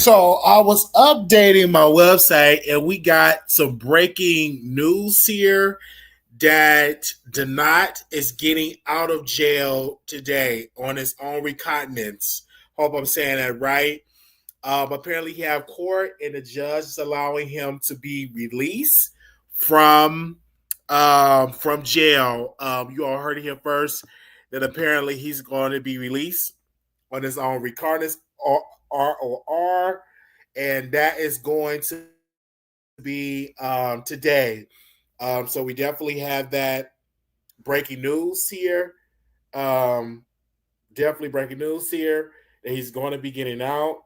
So I was updating my website and we got some breaking news here that Donat is getting out of jail today on his own recognizance. Hope I'm saying that right. Apparently, he have court, and the judge is allowing him to be released from from jail. You all heard it here first that apparently he's going to be released on his own recognizance ROR, and that is going to be today. So we definitely have that breaking news here. Um, definitely breaking news here that he's going to be getting out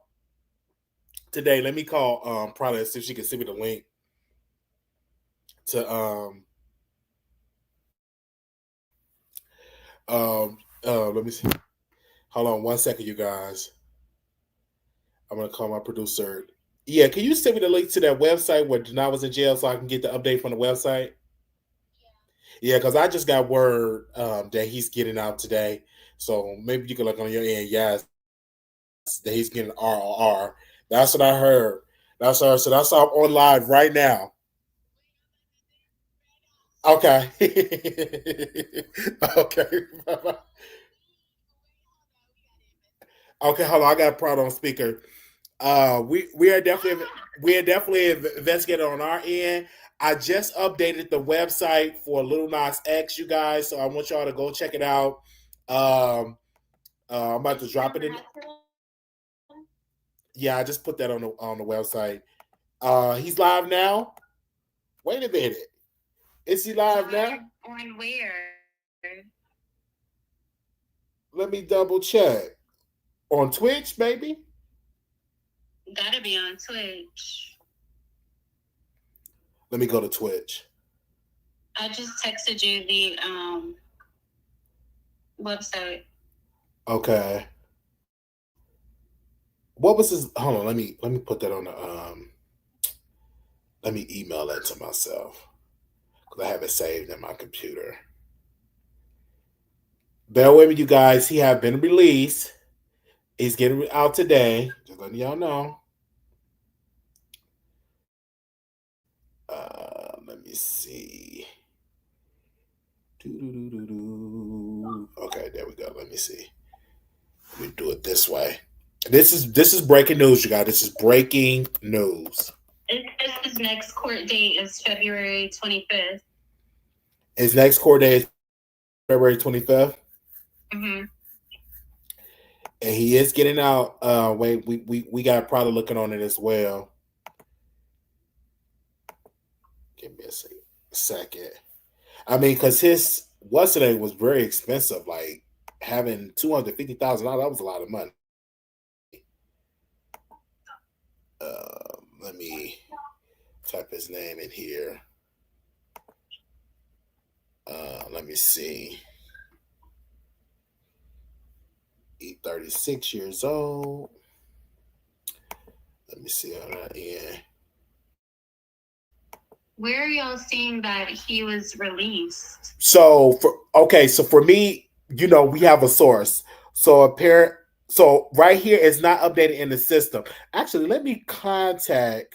today. Let me call probably see if she can send me the link to let me see. Hold on 1 second, you guys. I'm gonna call my producer. Yeah, can you send me the link to that website where Denai was in jail so I can get the update from the website? Yeah, because I just got word that he's getting out today. So maybe you can look on your end. Yes, that he's getting RRR. That's what I heard. That's all. So that's all on live right now. Okay. Okay. Okay, hold on. I got a problem on speaker. We are definitely investigating on our end. I just updated the website for Little Nas X, you guys. So I want y'all to go check it out. Um, I'm about to drop it in. Yeah, I just put that on the website. He's live now. Wait a minute. Is he live now? On where? Let me double check. On Twitch, maybe? Gotta be on Twitch. Let me go to Twitch. I just texted you the website. Okay. What was his? Hold on. Let me put that on the. Let me email that to myself because I have it saved in my computer. Bear with me, you guys. He have been released. He's getting out today. Just letting y'all know. Let me see. Okay, there we go. Let me see. Let me do it this way. This is breaking news, you guys. This is breaking news. His next court date is February 25th. His next court date is February 25th. Mm-hmm. And he is getting out. Wait, we got probably looking on it as well. Give me a second. I mean, because his what's the name was very expensive. Like having $250,000, that was a lot of money. Let me type his name in here. Let me see. He's 36 years old. Let me see on that end. Where are y'all seeing that he was released? So for me, we have a source. So right here it's not updated in the system. Actually, let me contact.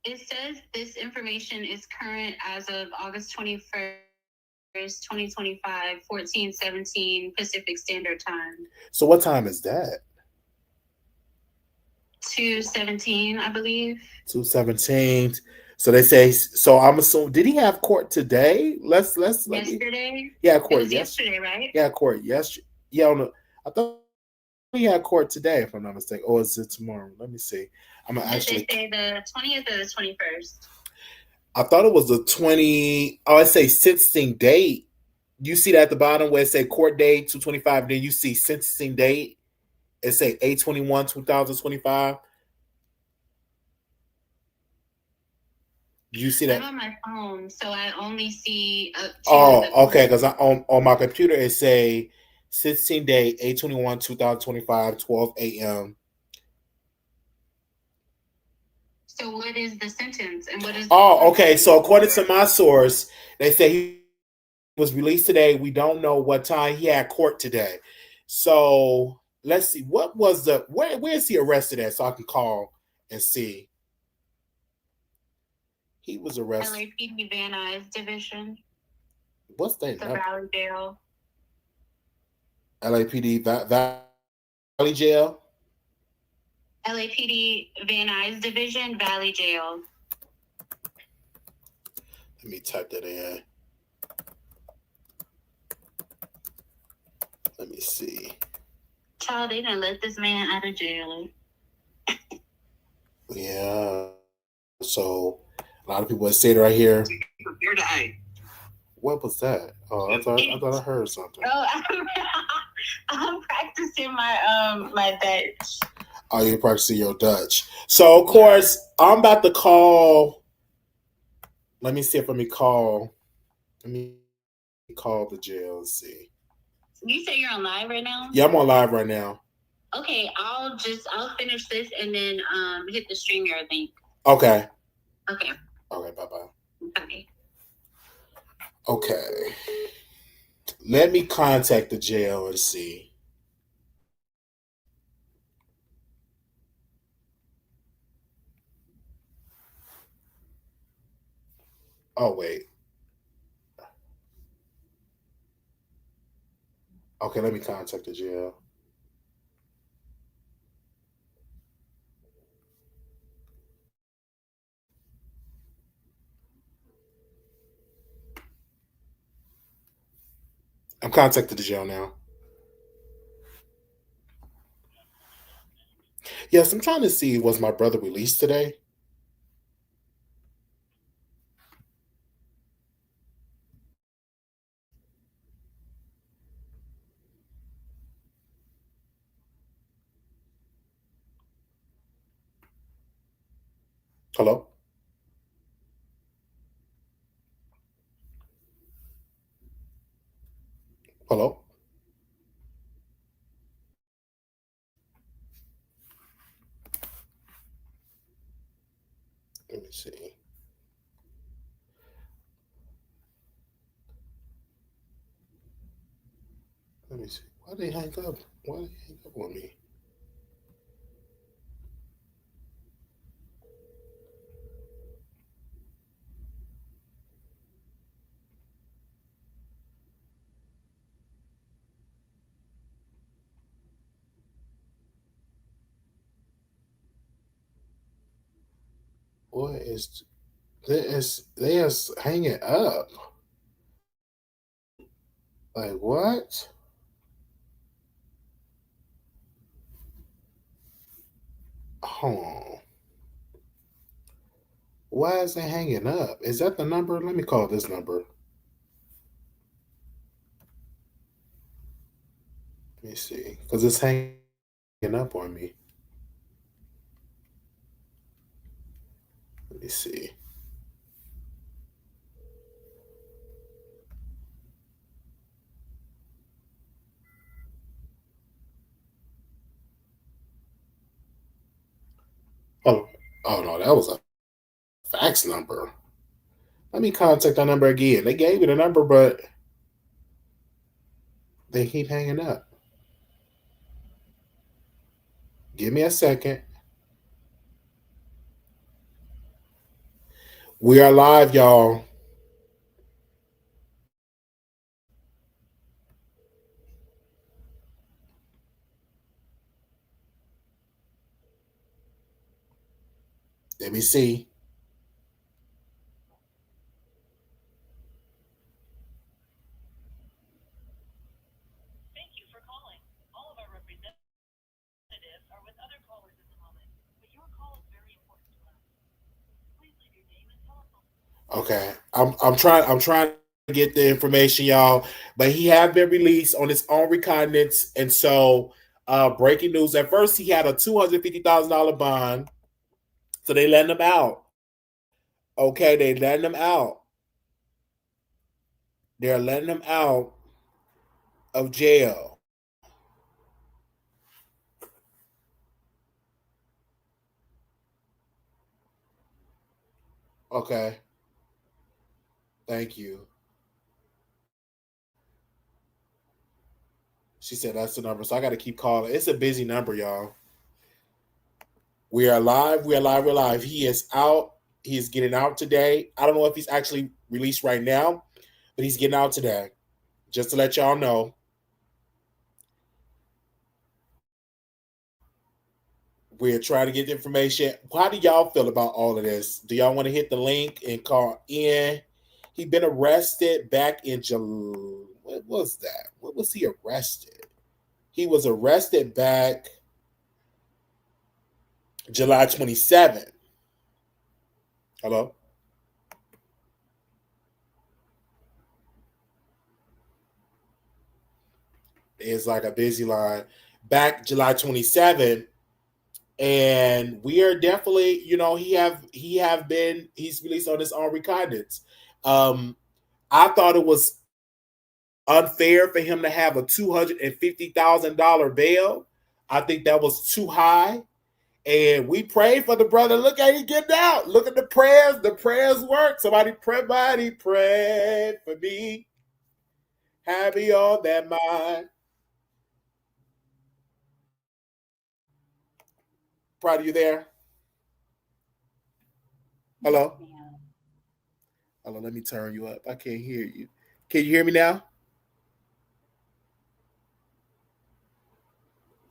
It says this information is current as of August 21st, 2025, 14:17 Pacific Standard Time. So what time is that? 2:17, I believe. 2:17. So they say. So I'm assuming. Did he have court today? Yesterday. Yeah, court. It was yesterday, right? Yeah, court. Yesterday. Yeah, I thought he had court today, if I'm not mistaken. Or is it tomorrow? Let me see. I'm gonna actually. Did they say the 20th or the 21st? I thought it was the 20. Oh, it say sentencing date. You see that at the bottom where it say court date 2/25. Then you see sentencing date. It say 8/21/2025. You see that? I'm on my phone, so I only see. Okay. Because on my computer it say 16 day 8/21/2025 12 a.m. So what is the sentence and what is? Okay. So according to my source, they say he was released today. We don't know what time he had court today. So let's see. What was the where is he arrested at? So I can call and see. He was arrested. LAPD Van Nuys Division, What's that the number? Valley Jail. LAPD Valley Jail. LAPD Van Nuys Division, Valley Jail. Let me type that in. Let me see. Child, they didn't let this man out of jail. Yeah. So a lot of people say it right here. What was that? Oh, I thought I heard something. Oh, I'm practicing my Dutch. Oh, you're practicing your Dutch. So of course I'm about to call. Let me see if let me call. Let me call the jail and see. You say you're on live right now? Yeah, I'm on live right now. Okay, I'll finish this and then hit the StreamYard link. Okay. Okay. Okay. Bye. Bye. Okay. Let me contact the jail and see. Oh wait. Okay, let me contact the jail. I'm contacting the jail now. Yes, I'm trying to see was my brother released today? Hello? Hello? Let me see. Let me see. Why they hang up? Why they hang up on me? What is they is hanging up? Like what? Hold on. Why is it hanging up? Is that the number? Let me call this number. Let me see. Because it's hanging up on me. Let me see. Oh, oh no, that was a fax number. Let me contact that number again. They gave me the number, but they keep hanging up. Give me a second. We are live, y'all. Let me see. Okay, I'm trying to get the information, y'all. But he have been released on his own recognizance, and so breaking news. At first, he had a $250,000 bond, so they letting him out. Okay, they letting him out. They're letting him out of jail. Okay, thank you. She said that's the number. So I got to keep calling. It's a busy number, y'all. We are live. We are live. We're live. He is out. He is getting out today. I don't know if he's actually released right now, but he's getting out today. Just to let y'all know, we're trying to get the information. How do y'all feel about all of this? Do y'all want to hit the link and call in? He been arrested back in July. What was that? What was he arrested? He was arrested back July 27th. Hello? It's like a busy line. Back July 27th. And we are definitely, he's released on his own recognizance. I thought it was unfair for him to have a $250,000 bail. I think that was too high. And we prayed for the brother. Look at he getting out. Look at the prayers. The prayers work. Somebody pray for me. Have me on that mind. Pride, you there? Yes, Hello? ma'am. Hello, let me turn you up. I can't hear you. Can you hear me now?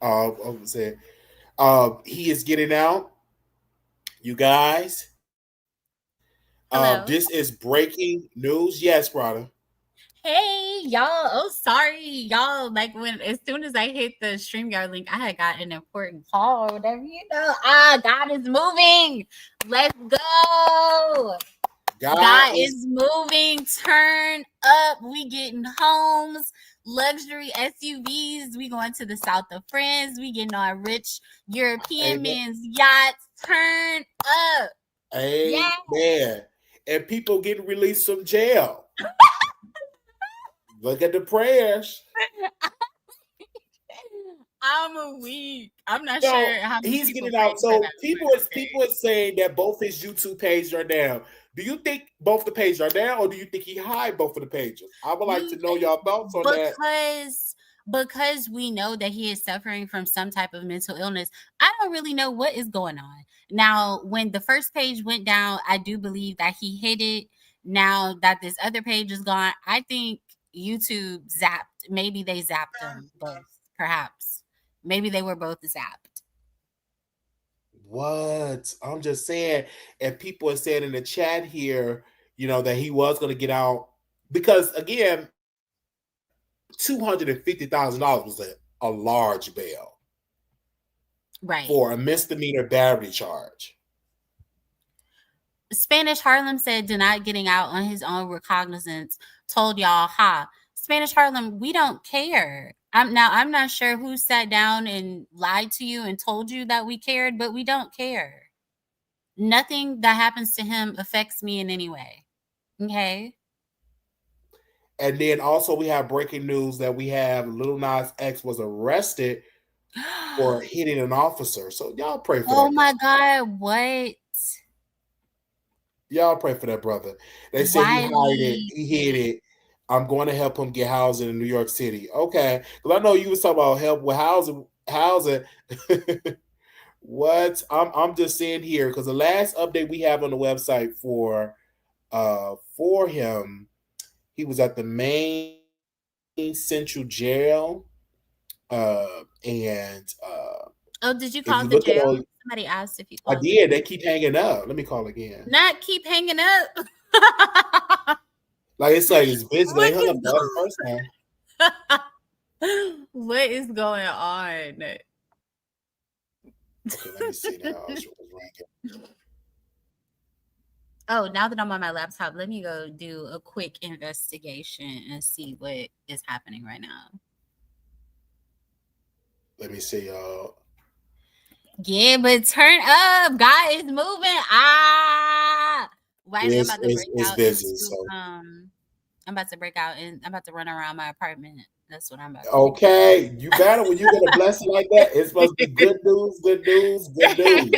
I was saying, he is getting out. You guys, this Hello. is breaking news. Yes, brother. Hey, y'all. Oh, sorry, y'all. Like when as soon as I hit the StreamYard link, I had got an important call or whatever, God is moving. Let's go. God God is, is moving. Turn up. We getting homes, luxury SUVs. We going to the south of France. We getting on rich European amen. men's yachts. Turn up. Yeah. Amen. And people getting released from jail. Look at the prayers. I'm weak. I'm not So sure how many he's people getting prayed out. for So that, people but is okay. people is saying that both his YouTube pages are down. Do you think both the pages are down, or do you think he hide both of the pages? I would like to Mm, know your thoughts on that. because because we know that he is suffering from some type of mental illness. I don't really know what is going on. Now, when the first page went down, I do believe that he hid it. Now that this other page is gone, I think YouTube zapped. Maybe they zapped them both. Perhaps. Maybe they were both zapped. What? I'm just saying, and people are saying in the chat here, that he was going to get out because again, $250,000 was a large bail Right. for a misdemeanor battery charge. Spanish Harlem said denied getting out on his own recognizance. Told y'all, ha, Spanish Harlem, we don't care. I'm not sure who sat down and lied to you and told you that we cared, but we don't care. Nothing that happens to him affects me in any way. Okay. And then also we have breaking news that we have Lil Nas X was arrested for hitting an officer. So y'all pray for Oh that my brother. God, what? Y'all pray for that brother. They said he hid it. Wiley. He hid it. I'm going to help him get housing in New York City. Okay, because I know you was talking about help with housing. Housing. What? I'm just saying here because the last update we have on the website for him, he was at the main central jail. And Oh, did you if you call the look at jail? all, Somebody asked if you I called the did. jail. They keep hanging up. Let me call again. Not keep hanging up. Like it's like it's busy, but What they hung up is the other first time. what is going on? Okay, let me see now. It's ranking. Oh, now that I'm on my laptop, let me go do a quick investigation and see what is happening right now. Let me see, y'all. Yeah, but turn up. God is moving. Ah. Wiley, I'm It's about to it's, break it's out busy. into So I'm about to break out and I'm about to run around my apartment. That's what I'm about to do. okay, you better when you get a blessing like that. It's supposed to be good news, good news, good news.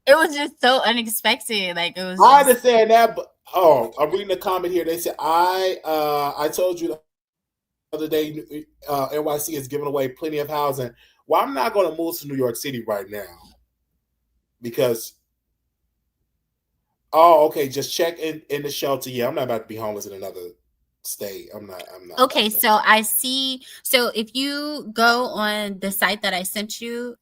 It was just so unexpected. Like it was I just understand that, but oh, I'm reading the comment here. They said I told you the other day. day, NYC is giving away plenty of housing. Well, I'm not going to move to New York City right now because, oh, okay, just check in the shelter. Yeah, I'm not about to be homeless in another state. I'm not Okay, about that. so I see. So if you go on the site that I sent you,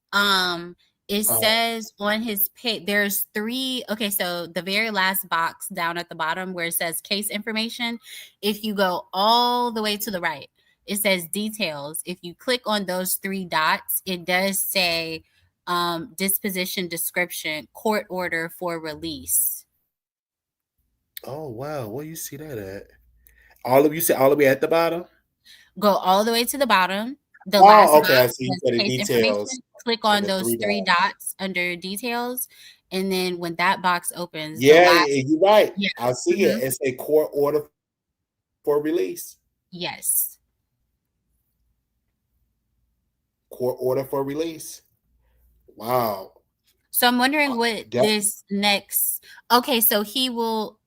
it Uh, says on his page there's three. Okay, so the very last box down at the bottom where it says case information, if you go all the way to the right, it says details. If you click on those three dots, it does say disposition description, court order for release. oh wow, where you see that at? All of you see all the way at the bottom? Go all the way to the bottom. The last Oh, box okay, I see. You says said the case information. details Click and on the those three three dots. dots under details. And then when that box opens, the Yeah, last, you're right. yeah, I see it. mhm, It's a court order for release. yes. Court order for release. Wow. So I'm wondering what That this next, okay, so he will,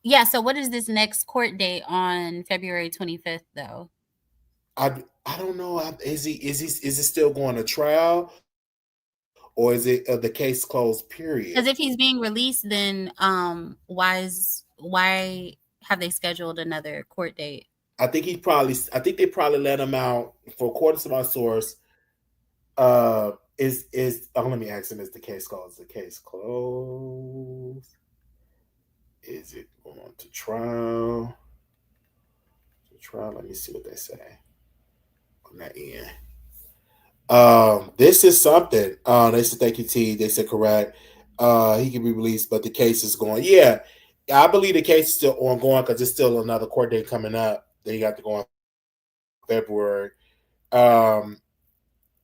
yeah, so what is this next court date on February 25th, though? I don't know. Is he still going to trial or is it the case closed? Period. Because if he's being released, then why have they scheduled another court date? I think they probably let him out for according to my source. Is oh, let me ask him. Is the case closed? Is the case closed? Is it going to trial? To trial. Let me see what they say on that end. This is something. They said thank you, T. They said correct. He can be released, but the case is going. Yeah, I believe the case is still ongoing because there's still another court date coming up. Then you got to go in February. Um,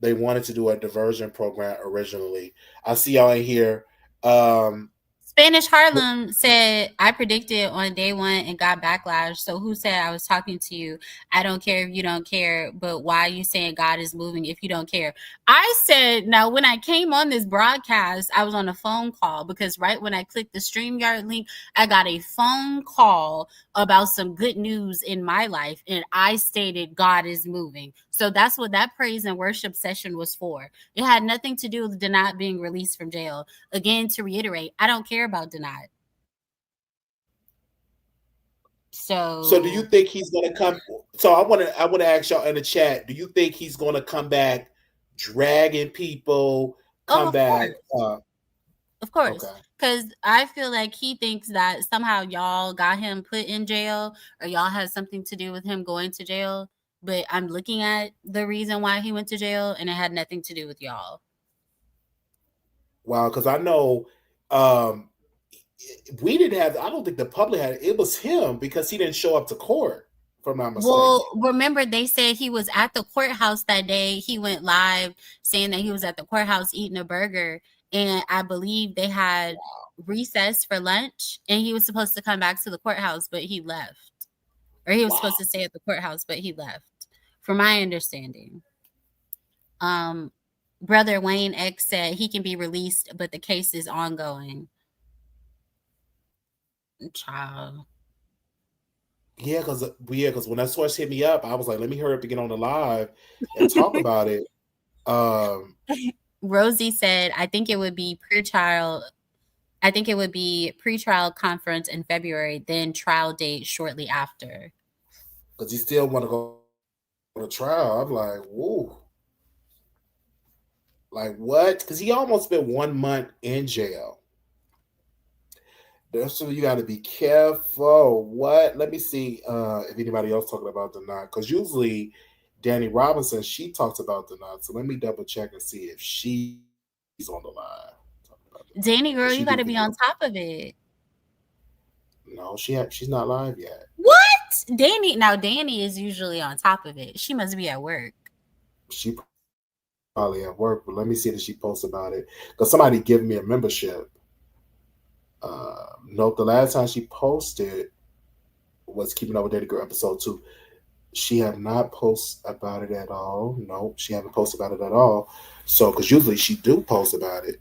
they wanted to do a diversion program originally. I see y'all in here. Um, Spanish Harlem said, I predicted on day one and got backlash. So who said I was talking to you? I don't care if you don't care, but why are you saying God is moving if you don't care? I said, now when I came on this broadcast, I was on a phone call because right when I clicked the StreamYard link, I got a phone call about some good news in my life. And I stated God is moving. So that's what that praise and worship session was for. It had nothing to do with Denat being released from jail. Again, to reiterate, I don't care about Denied. so do you So, think he's gonna come? So I want to ask y'all in the chat. Do you think he's gonna come back, dragging people? oh, Come of back? course, of Okay. course, because I feel like he thinks that somehow y'all got him put in jail or y'all had something to do with him going to jail. But I'm looking at the reason why he went to jail, and it had nothing to do with y'all. Wow, because I know um, we didn't have. I don't think the public had. It was him because he didn't show up to court. If I'm not mistaken. Well, remember they said he was at the courthouse that day. He went live saying that he was at the courthouse eating a burger, and I believe they had recess for lunch, and he was supposed to come back to the courthouse, but he left. Or he was Wow. supposed to stay at the courthouse, but he left. From my understanding. Um Brother Wayne X said he can be released, but the case is ongoing. Child. Because when that source hit me up, I was like, let me hurry up and get on the live and talk about it. Um, Rosie said, I think it would be pre-trial. I think it would be pre-trial conference in February, then trial date shortly after. because he still want to go to trial. I'm like, whoa, like what? Because he almost spent 1 month in jail. That's so you got to be careful. What? Let me see if anybody else talking about the knot. Because usually Danny Robinson, she talks about the knot. So let me double check and see if she's on the live talking about the knot. Because she Danny do girl, you got to video. be on top of it. No, she's not live yet. What? Danny is usually on top of it. She must be at work. She probably at work, but let me see that she posts about it. Because somebody gave me a membership. Nope, the last time she posted was Keeping Up with Daddy Girl episode 2. She have not posted about it at all. Nope, she haven't posted about it at all. So, because usually she do post about it.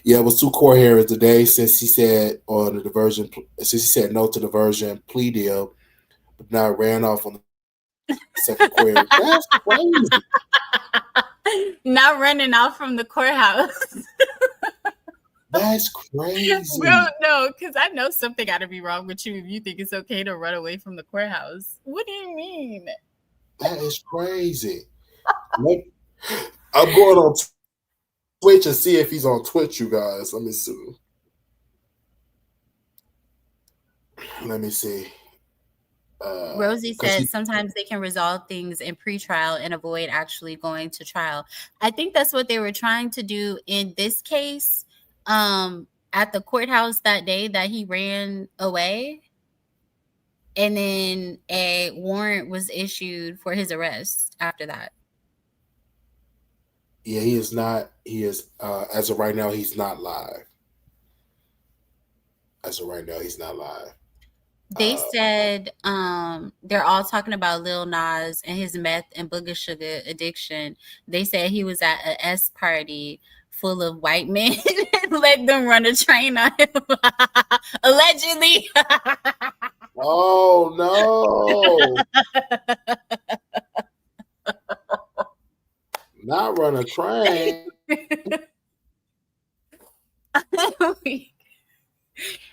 Yeah, it was 2 court hearings today since he said on the diversion, since he said no to the diversion plea deal, but now ran off on the Second query. That's crazy. Not running off from the courthouse. That's crazy. Bro, no, because I know something got to be wrong with you if you think it's okay to run away from the courthouse. What do you mean? That is crazy. I'm going on Twitch and see if he's on Twitch, you guys. Let me see. Rosie said sometimes they can resolve things in pretrial and avoid actually going to trial. I think that's what they were trying to do in this case. At the courthouse that day that he ran away, and then a warrant was issued for his arrest after that. Yeah, he is not. He is as of right now, he's not live. As of right now, he's not live. They said they're all talking about Lil Nas and his meth and booger sugar addiction. They said he was at a S party full of white men and let them run a train on him. Allegedly. Oh no. Not run a train.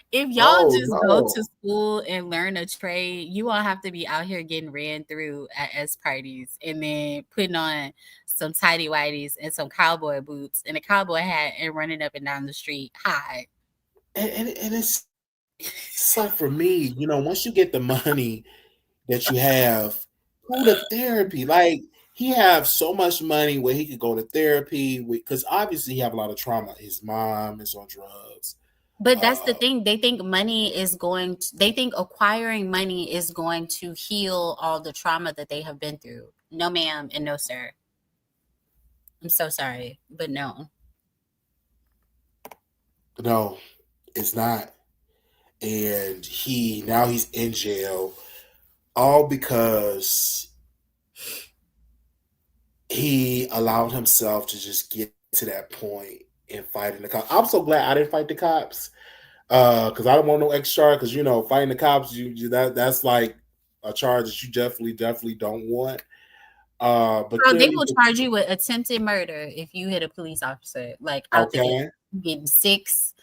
If y'all go to school and learn a trade, you all have to be out here getting ran through at S parties and then putting on some tidy whities and some cowboy boots and a cowboy hat and running up and down the street high. And it's like for me, once you get the money that you have, go to therapy. Like he have so much money where he could go to therapy because obviously he have a lot of trauma. His mom is on drugs. But that's the thing. They think they think acquiring money is going to heal all the trauma that they have been through. No, ma'am, and no, sir. I'm so sorry, but no. No, it's not. And he's in jail all because he allowed himself to just get to that point and fighting the cops. I'm so glad I didn't fight the cops because I don't want no extra charge because, fighting the cops, that's like a charge that you definitely don't want. But they will charge you with attempted murder if you hit a police officer. Like out there, getting six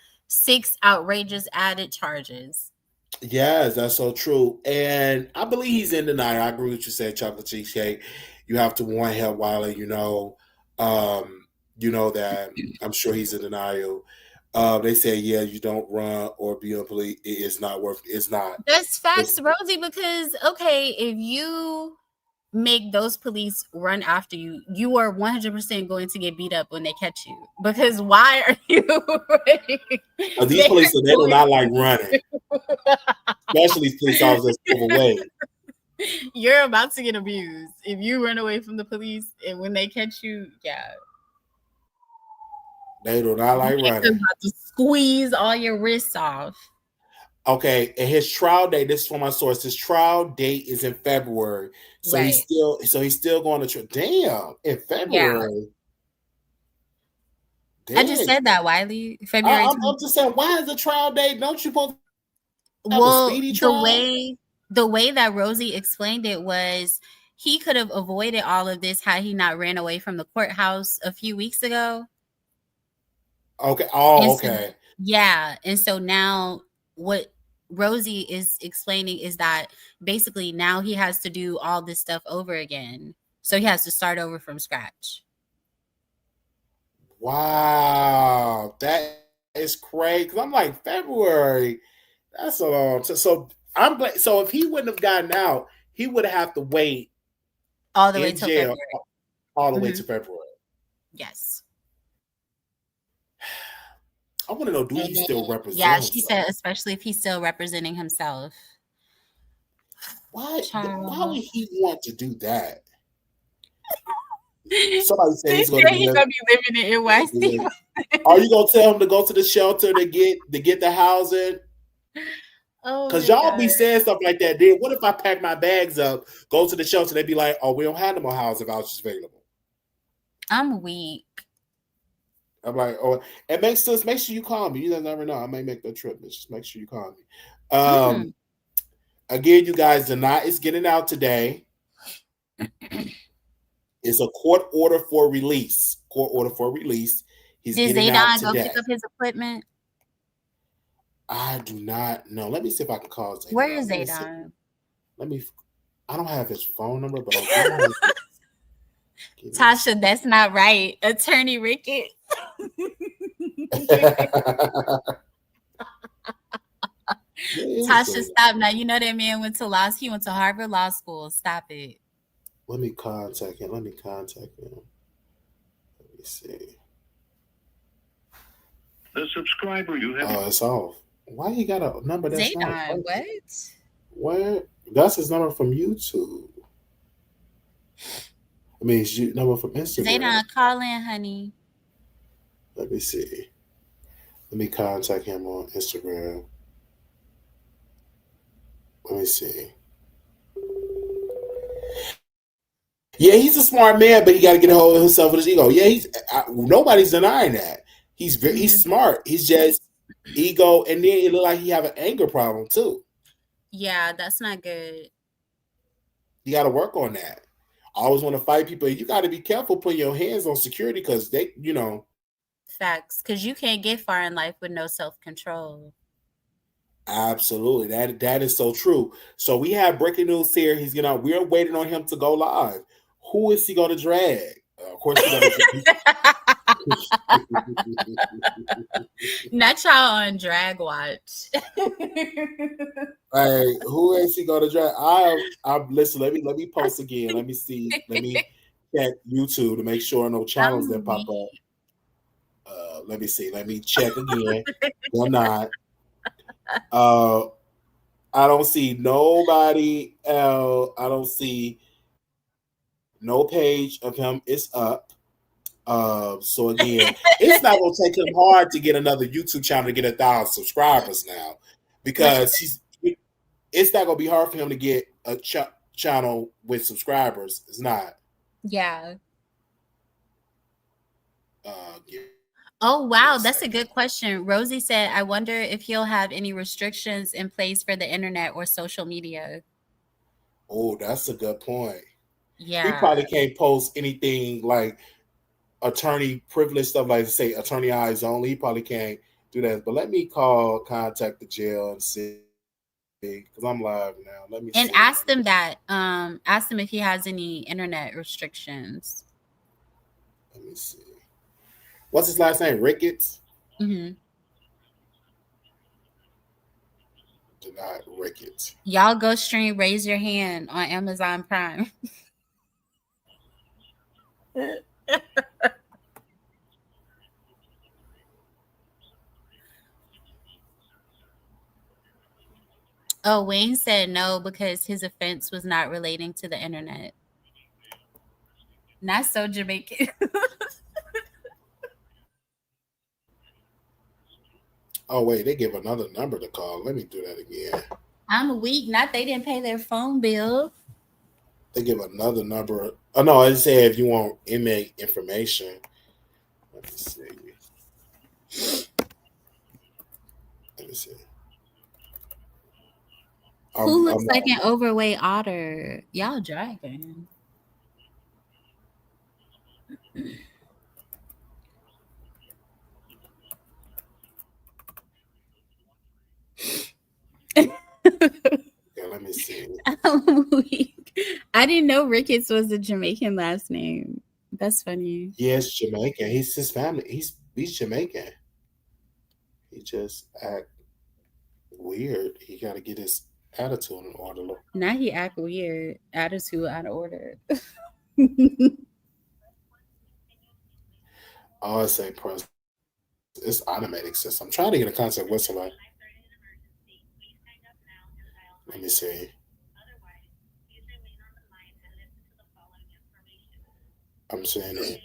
outrageous added charges. Yes, that's so true. And I believe he's in denial. I agree with what you said, Chocolate Cheesecake. You have to warn him, Wiley, that I'm sure he's in denial. They say, yeah, you don't run or be on police. It's not worth it. It's not. That's facts, Rosie, because, okay, if you make those police run after you, you are 100% going to get beat up when they catch you. Because why are you running? These police, they do not like running. Especially these police officers overweight. You're about to get abused if you run away from the police, and when they catch you, yeah. They do not like running. About to squeeze all your wrists off. Okay, and his trial date, this is from my source, his trial date is in February. So right. he's still going to trial. Damn, in February. Yeah. I just said that, Wiley. February. I'm just saying, why is the trial date? Don't you supposed to have a speedy trial? The way that Rosie explained it was he could have avoided all of this had he not ran away from the courthouse a few weeks ago. Okay. Oh, okay. So, yeah. And so now what Rosie is explaining is that basically now he has to do all this stuff over again. So he has to start over from scratch. Wow. That is crazy. Because I'm like, February. That's a long time. So I'm glad. So if he wouldn't have gotten out, he would have to wait all the way to February. All the way to February. Yes. I want to know, do he still represent himself? She said, especially if he's still representing himself. Why would he want to do that? Somebody said he's going to be living in NYC. Are you going to tell him to go to the shelter to get the housing? Because y'all be saying stuff like that. Then what if I pack my bags up, go to the shelter, they be like, oh, we don't have no more housing vouchers available. I'm weak. I'm like, oh, it makes sense. Make sure you call me. You never know. I may make that trip. Just make sure you call me. Again, you guys, the knot is getting out today. It's a court order for release. Court order for release. He's Did getting out Zaydon go pick today. up his equipment? I do not know. Let me see if I can call Where Zaydon. is Let me see. Zaydon? Let me. I don't have his phone number, but I do have his. Give me a Tasha, that's not right. Attorney Rickett. second. Where is Tasha, Zaydon? stop now. You know that man went to law. He went to Harvard Law School. Stop it. Let me contact him. Let me contact him. Let me see. The subscriber you have. Oh, it's off. Why he got a number that's not a Zaydon, person? what? Where? That's his number from YouTube. I mean, his number from Instagram. Zaydon, call in, honey. Let me see. Let me contact him on Instagram. Let me see. Yeah, he's a smart man, but he got to get a hold of himself with his ego. Yeah, nobody's denying that. He's smart. He's just ego, and then it look like he have an anger problem too. Yeah, that's not good. You got to work on that. I always want to fight people. You got to be careful putting your hands on security because they, Facts, because you can't get far in life with no self-control. Absolutely. That is so true. So we have breaking news here. He's gonna. We're waiting on him to go live. Who is he going to drag? Of course, he's going to. Not y'all on drag watch. Hey, who is he going to drag? I'm listen. Let me post again. Let me see. Let me check YouTube to make sure no channels that pop up. Let me see. Let me check again. They're not. I don't see nobody else. I don't see no page of him. It's up. So again, it's not gonna take him hard to get another YouTube channel to get 1,000 subscribers now, because it's not gonna be hard for him to get a channel with subscribers. It's not. Yeah. Give Oh, me a wow. That's a second. good question. Rosie said, I wonder if he'll have any restrictions in place for the internet or social media. Oh, that's a good point. He Yeah. probably can't post anything like attorney privilege stuff, like say attorney eyes only. He probably can't do that. But let me contact the jail and see, because I'm live now. Let me And see. ask them that. Ask them if he has any internet restrictions. Let me see. What's his last name? Ricketts? Mm-hmm. Not Ricketts. Y'all go stream Raise Your Hand on Amazon Prime. Oh, Wayne said no because his offense was not relating to the internet. Not so Jamaican. Oh wait, they give another number to call. Let me do that again. I'm weak. Not they didn't pay their phone bill. They give another number. Oh no, I say if you want inmate information. Let me see. Let me see. Who looks like an overweight otter? Y'all dragging. Yeah, let me see. I'm weak. I didn't know Ricketts was a Jamaican last name. That's funny. Yes, Jamaican. He's his family. He's Jamaican. He just act weird. He got to get his attitude in order. Now he act weird. Attitude out of order. Oh, it's a press. It's automatic system. I'm trying to get in contact with somebody. Let me see. I'm saying it.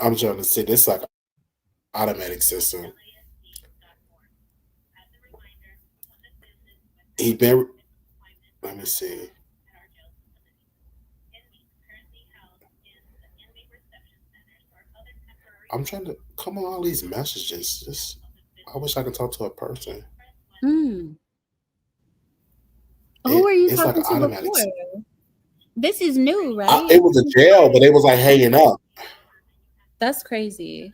I'm trying to see this like automatic system. He been. Let me see. I'm trying to come on all these messages. Just I wish I could talk to a person. Mm. Who were you It's like talking an to automatic. before? This is new, right? It was a jail, but it was like hanging up. That's crazy.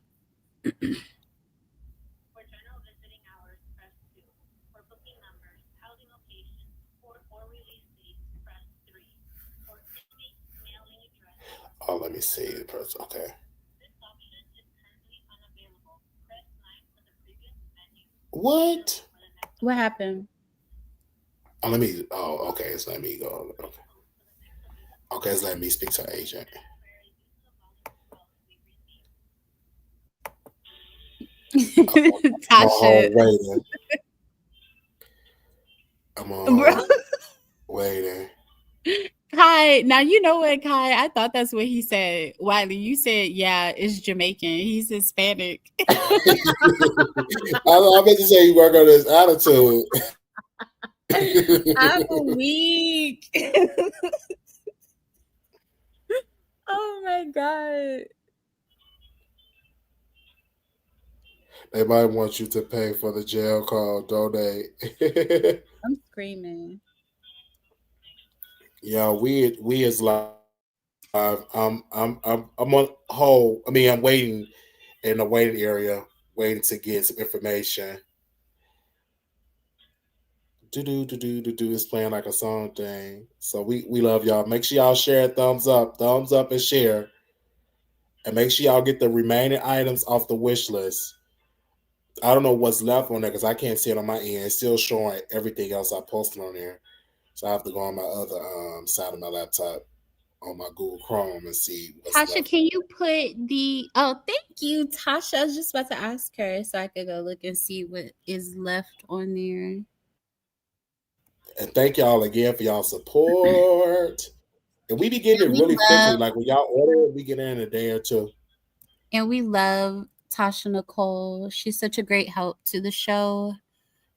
Oh, let me see the person. Okay. What? What happened? Oh, let me. Oh, okay. It's letting me go. Okay. Okay, it's letting me speak to an agent. I'm on Tasha, hold waiting. I'm on bro. hold waiting. Kai, now you know what, Kai? I thought that's what he said. Wiley, you said, yeah, it's Jamaican. He's Hispanic. I meant to say you work on this attitude. I'm weak. Oh my God. They might want you to pay for the jail call. Donate. I'm screaming. Yeah, we is live. I'm on hold. I mean, I'm waiting in the waiting area, waiting to get some information. Do is playing like a song thing. So we love y'all. Make sure y'all share, thumbs up, and share, and make sure y'all get the remaining items off the wish list. I don't know what's left on there because I can't see it on my end. It's still showing everything else I posted on there. So I have to go on my other side of my laptop on my Google Chrome and see what's Tasha, left. can you put the thank you, Tasha. I was just about to ask her so I could go look and see what is left on there. And thank y'all again for y'all support. And we be getting And it we really love quickly. Like when y'all order it, we get it in a day or two. and we love Tasha Nicole. She's such a great help to the show.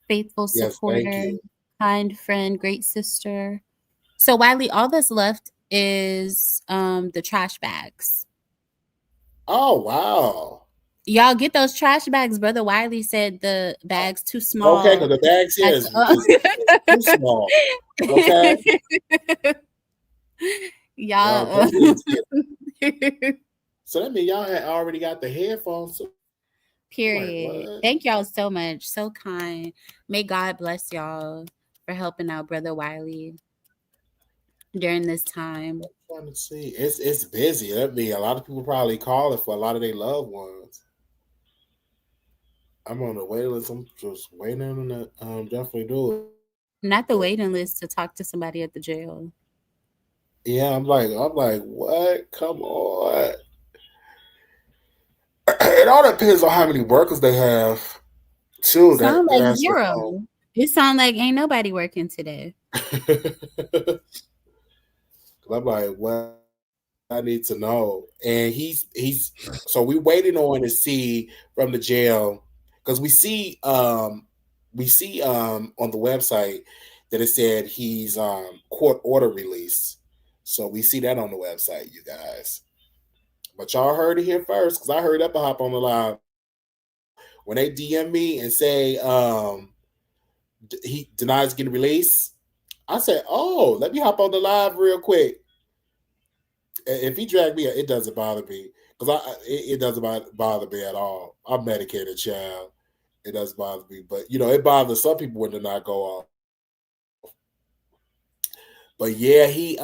Faithful Yes, thank supporter, you. kind friend, great sister. So Wiley, all that's left is the trash bags. Oh wow. Y'all get those trash bags. Brother Wiley said the bags too Okay, because small. the bags here Had is too small. Okay, y'all Y'all definitely need to get. So that means y'all had already got the headphones. So I'm like, period. what? Thank y'all so much. So kind. May God bless y'all for helping out Brother Wiley during this time. I'm trying to see. It's busy. That means a lot of people probably calling for a lot of their loved ones. I'm on the wait list. I'm just waiting on the definitely do it. Not the waiting list to talk to somebody at the jail. Yeah, I'm like, what? Come on. It all depends on how many workers they have. Too. Sound like That's the zero. It sound like ain't nobody working today. I'm like, what? I need to know. And he's so we waiting on to see from the jail because we see on the website that it said he's court order release. So we see that on the website, you guys. But y'all heard it here first because I heard Upper Hop on the live when they DM me and say he denies getting released. I said, oh, let me hop on the live real quick. If he dragged me, it doesn't bother me because it doesn't bother me at all. I'm medicated, child. It doesn't bother me, but it bothers some people when they not go off. But yeah, he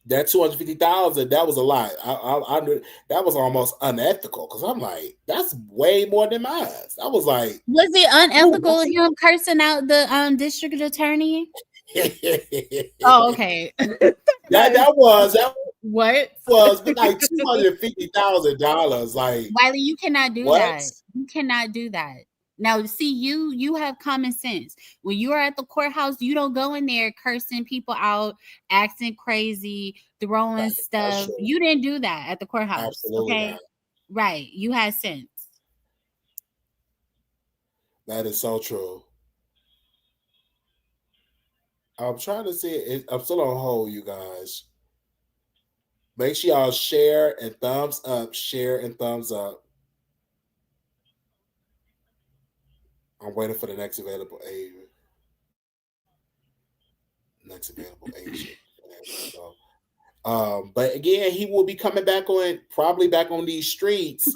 that 250,000 that was a lot. I knew that was almost unethical because I'm like that's way more than mine. I was like, Was it ooh, unethical him cursing out the district attorney? Oh, okay. that What? was but like $250,000. Like Wiley, you cannot do what? that. You cannot do that. Now, see, you have common sense. When you are at the courthouse, you don't go in there cursing people out, acting crazy, throwing That's stuff. true. You didn't do that at the courthouse, Absolutely okay? not. Right. You had sense. That is so true. I'm trying to see it. I'm still on hold, you guys. Make sure y'all share and thumbs up. Share and thumbs up. I'm waiting for the next available agent. Next available agent. So, but again, he will be coming back on, probably back on these streets,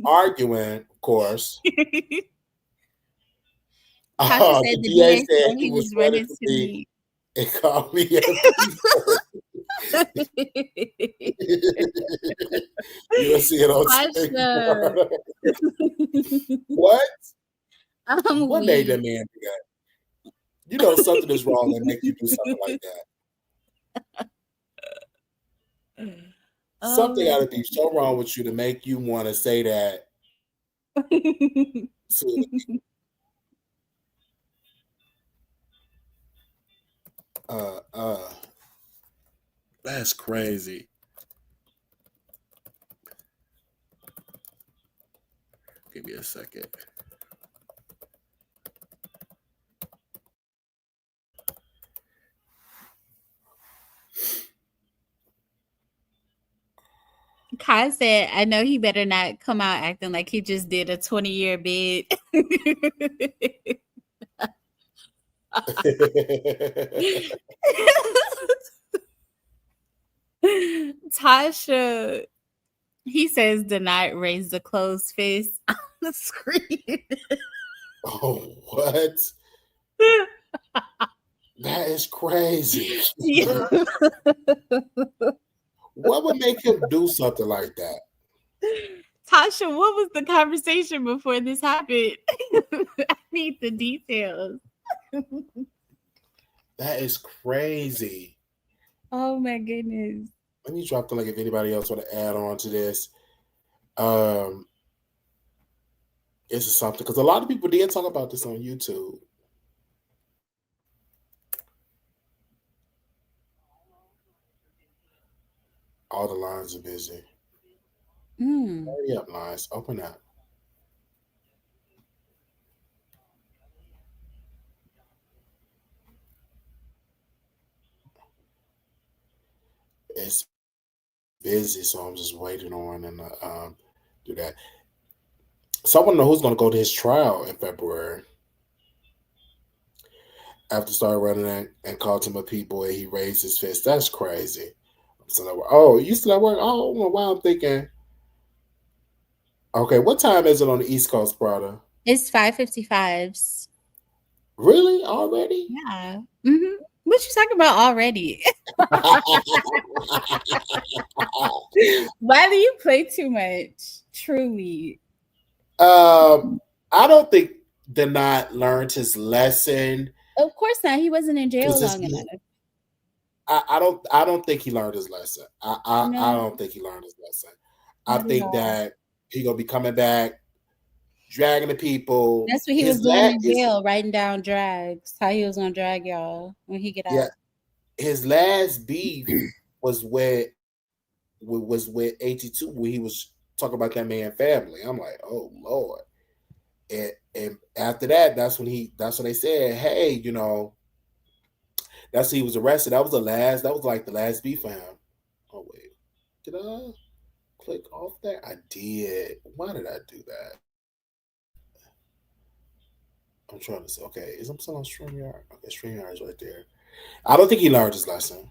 arguing, of course. Tasha said The the DA DA said said he he was was ready running to to be me. and called me a You'll see it on Tasha. What? I'm What made that weak. man do that? You know something is wrong and make you do something like that. Oh Something got my to be so wrong with you to make you want to say that to uh uh that's crazy. Give me a second. Kai said, I know he better not come out acting like he just did a 20-year bid. Tasha, he says, "Do not raise the closed fist on the screen." Oh, what? That is crazy. Yeah. What would make him do something like that? Tasha, what was the conversation before this happened? I need the details. That is crazy. Oh my goodness. Let me drop the link if anybody else want to add on to this. This is something because a lot of people did talk about this on YouTube. All the lines are busy. Hurry up, lines. Open up. It's busy, so I'm just waiting on and do that. So I want to know who's going to go to his trial in February. After started running and called him a people and he raised his fist. That's crazy. I'm still at work. Oh, you still at work? Oh, I don't know why I'm thinking. Okay, what time is it on the East Coast, Prada? It's 5:55s. Really? Already? Yeah. What you talking about already? Why do you play too much? Truly. I don't think Denot learned his lesson. Of course not. He wasn't in jail Because long enough. I don't think he learned his lesson. I No, don't think he learned his lesson. I not at think all. that he gonna be coming back, dragging the people. That's what he was doing in jail, writing down drags. How he was gonna drag y'all when he get out. His last beef was with 82 when he was talking about that man family. I'm like, oh Lord. And after that, that's when they said, hey, that's when he was arrested. That was like the last beef for him. Oh wait. Did I click off there? I did. Why did I do that? I'm trying to say, okay, I'm still on StreamYard? Okay, StreamYard is right there. I don't think he learned his lesson.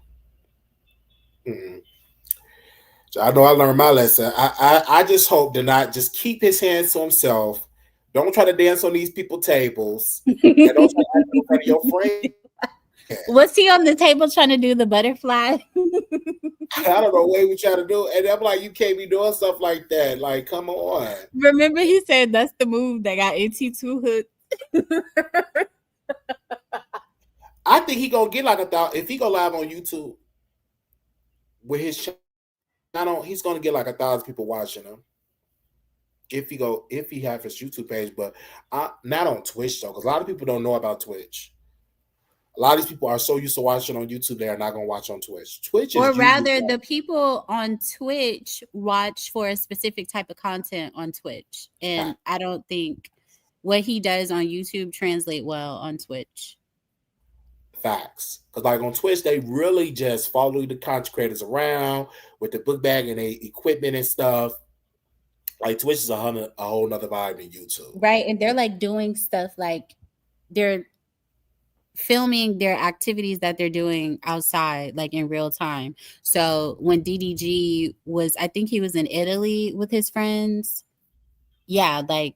So I know I learned my lesson. I just hope to not just keep his hands to himself. Don't try to dance on these people's tables. And don't try to act in front of your friends. Was he on the table trying to do the butterfly? I don't know what we try to do. And I'm like, you can't be doing stuff like that. Like, come on. Remember he said that's the move that got AT2 hooked. I think he gonna get like 1,000 if he go live on YouTube with his channel. He's gonna get like 1,000 people watching him. If he have his YouTube page, but not on Twitch though, because a lot of people don't know about Twitch. A lot of these people are so used to watching on YouTube, they are not gonna watch on Twitch. Or rather, the people on Twitch watch for a specific type of content on Twitch, and I don't think what he does on YouTube translate well on Twitch. Facts. Because like on Twitch, they really just follow the content creators around with the book bag and the equipment and stuff. Like Twitch is a whole nother vibe than YouTube. Right. And they're like doing stuff like they're filming their activities that they're doing outside, like in real time. So when DDG was, I think he was in Italy with his friends. Yeah, like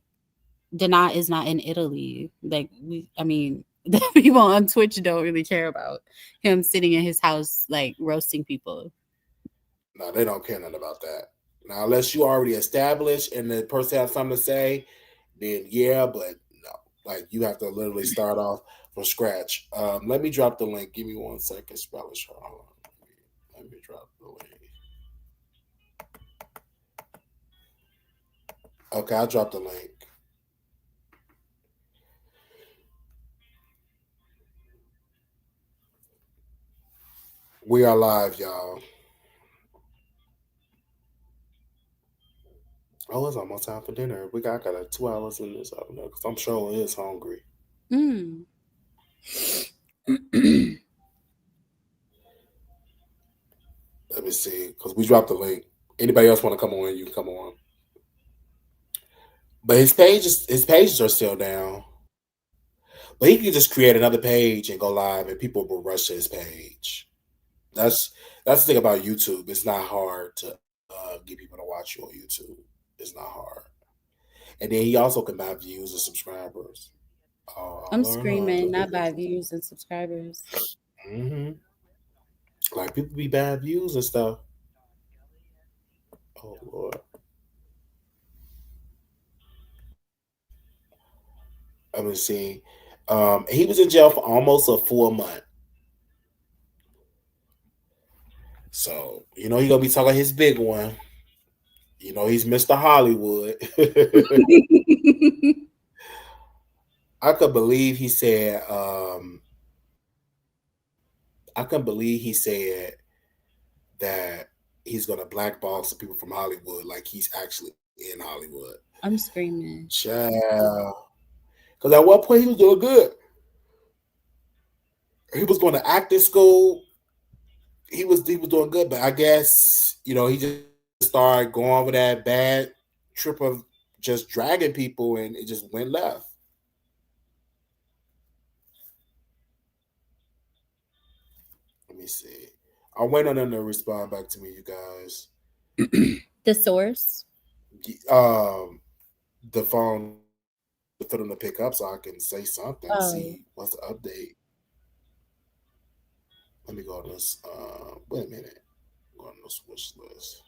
Donat is not in Italy. Like I mean, the people on Twitch don't really care about him sitting in his house like roasting people. No, they don't care nothing about that. Now, unless you already established and the person has something to say, then yeah, but no. Like you have to literally start off from scratch. Let me drop the link. Give me 1 second. Spellish. Hold on. Let me drop the link. Okay, I'll drop the link. We are live, y'all. Oh, it's almost time for dinner. I got 2 hours in this oven because I'm sure it is hungry. Mm. Let me see, because we dropped the link. Anybody else want to come on? You can come on. But his pages are still down. But he can just create another page and go live, and people will rush to his page. That's the thing about YouTube. It's not hard to get people to watch you on YouTube. It's not hard. And then he also can buy views and subscribers. I'm screaming, not by views and subscribers. Mm-hmm. Like people be bad views and stuff. Oh Lord. Let me see. He was in jail for almost a full month. So, he's gonna be talking his big one. He's Mr. Hollywood. I could believe he said that he's gonna blackball some people from Hollywood, like he's actually in Hollywood. I'm screaming. Child. Because at one point he was doing good. He was going to acting school. He was doing good, but I guess, he just started going over that bad trip of just dragging people and it just went left. Let me see. I'll wait on them to respond back to me, you guys. The source? The phone for them to pick up so I can say something, see what's the update. Let me go to this. Wait a minute. Go on this wish list.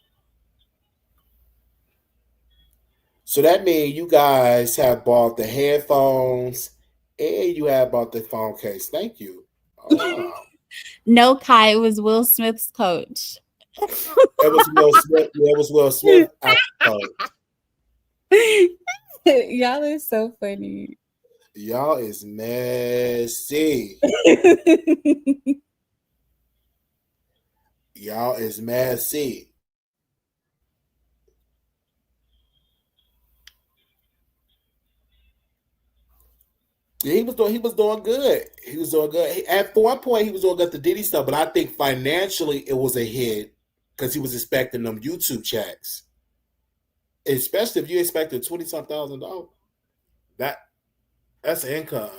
So that means you guys have bought the headphones and you have bought the phone case. Thank you. Oh, wow. No, Kai, it was Will Smith's coach. It was Will Smith. Yeah, it was Will Smith. Y'all is so funny. Y'all is messy. Y'all is messy. Yeah, he was doing good. He was doing good. At one point, he was doing good the Diddy stuff, but I think financially it was a hit because he was expecting them YouTube checks. Especially if you expected $20-something thousand. That's income.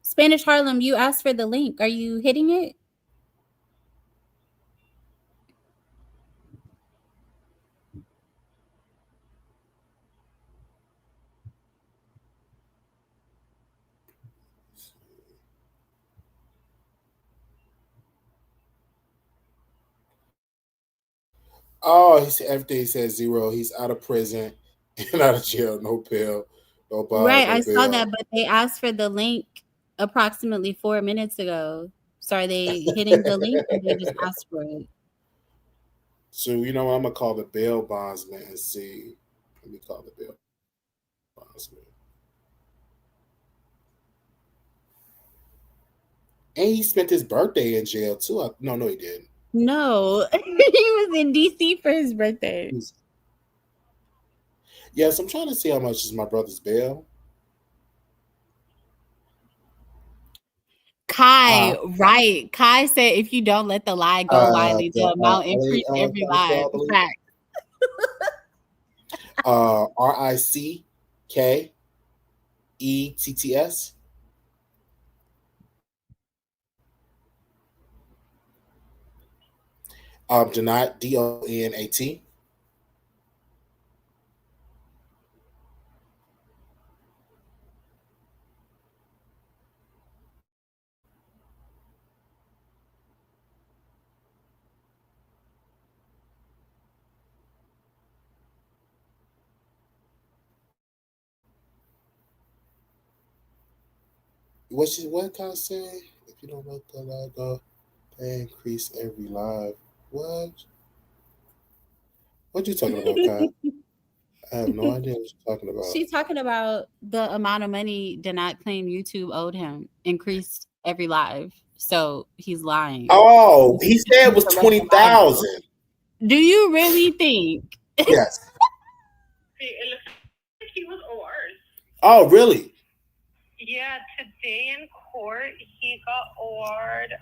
Spanish Harlem, you asked for the link. Are you hitting it? Oh, he said everything says 0. He's out of prison and out of jail. No bail, no bond, right, no I bail. saw that, but they asked for the link approximately 4 minutes ago. So are they hitting the link or they just asked for it? So I'm gonna call the bail bondsman and see. Let me call the bail bondsman. And he spent his birthday in jail too. No, he didn't. No, he was in DC for his birthday. Yes, I'm trying to see how much is my brother's bail. Kai, Uh, right. Kai said if you don't let the lie go, Wiley, the the amount LA increase every County lie. Jail, I believe. Fact. RICKETTS. Donat, DONAT. What can I say? If you don't let the lie go, they increase every live. What? What you talking about, Kai? I have no idea what you're talking about. She's talking about the amount of money did not claim YouTube owed him increased every live. So he's lying. Oh, he said it was To let the lie go. 20,000. Do you really think? Yes. It looks like he was OR'd. Oh, really? Yeah, today in court he got OR'd.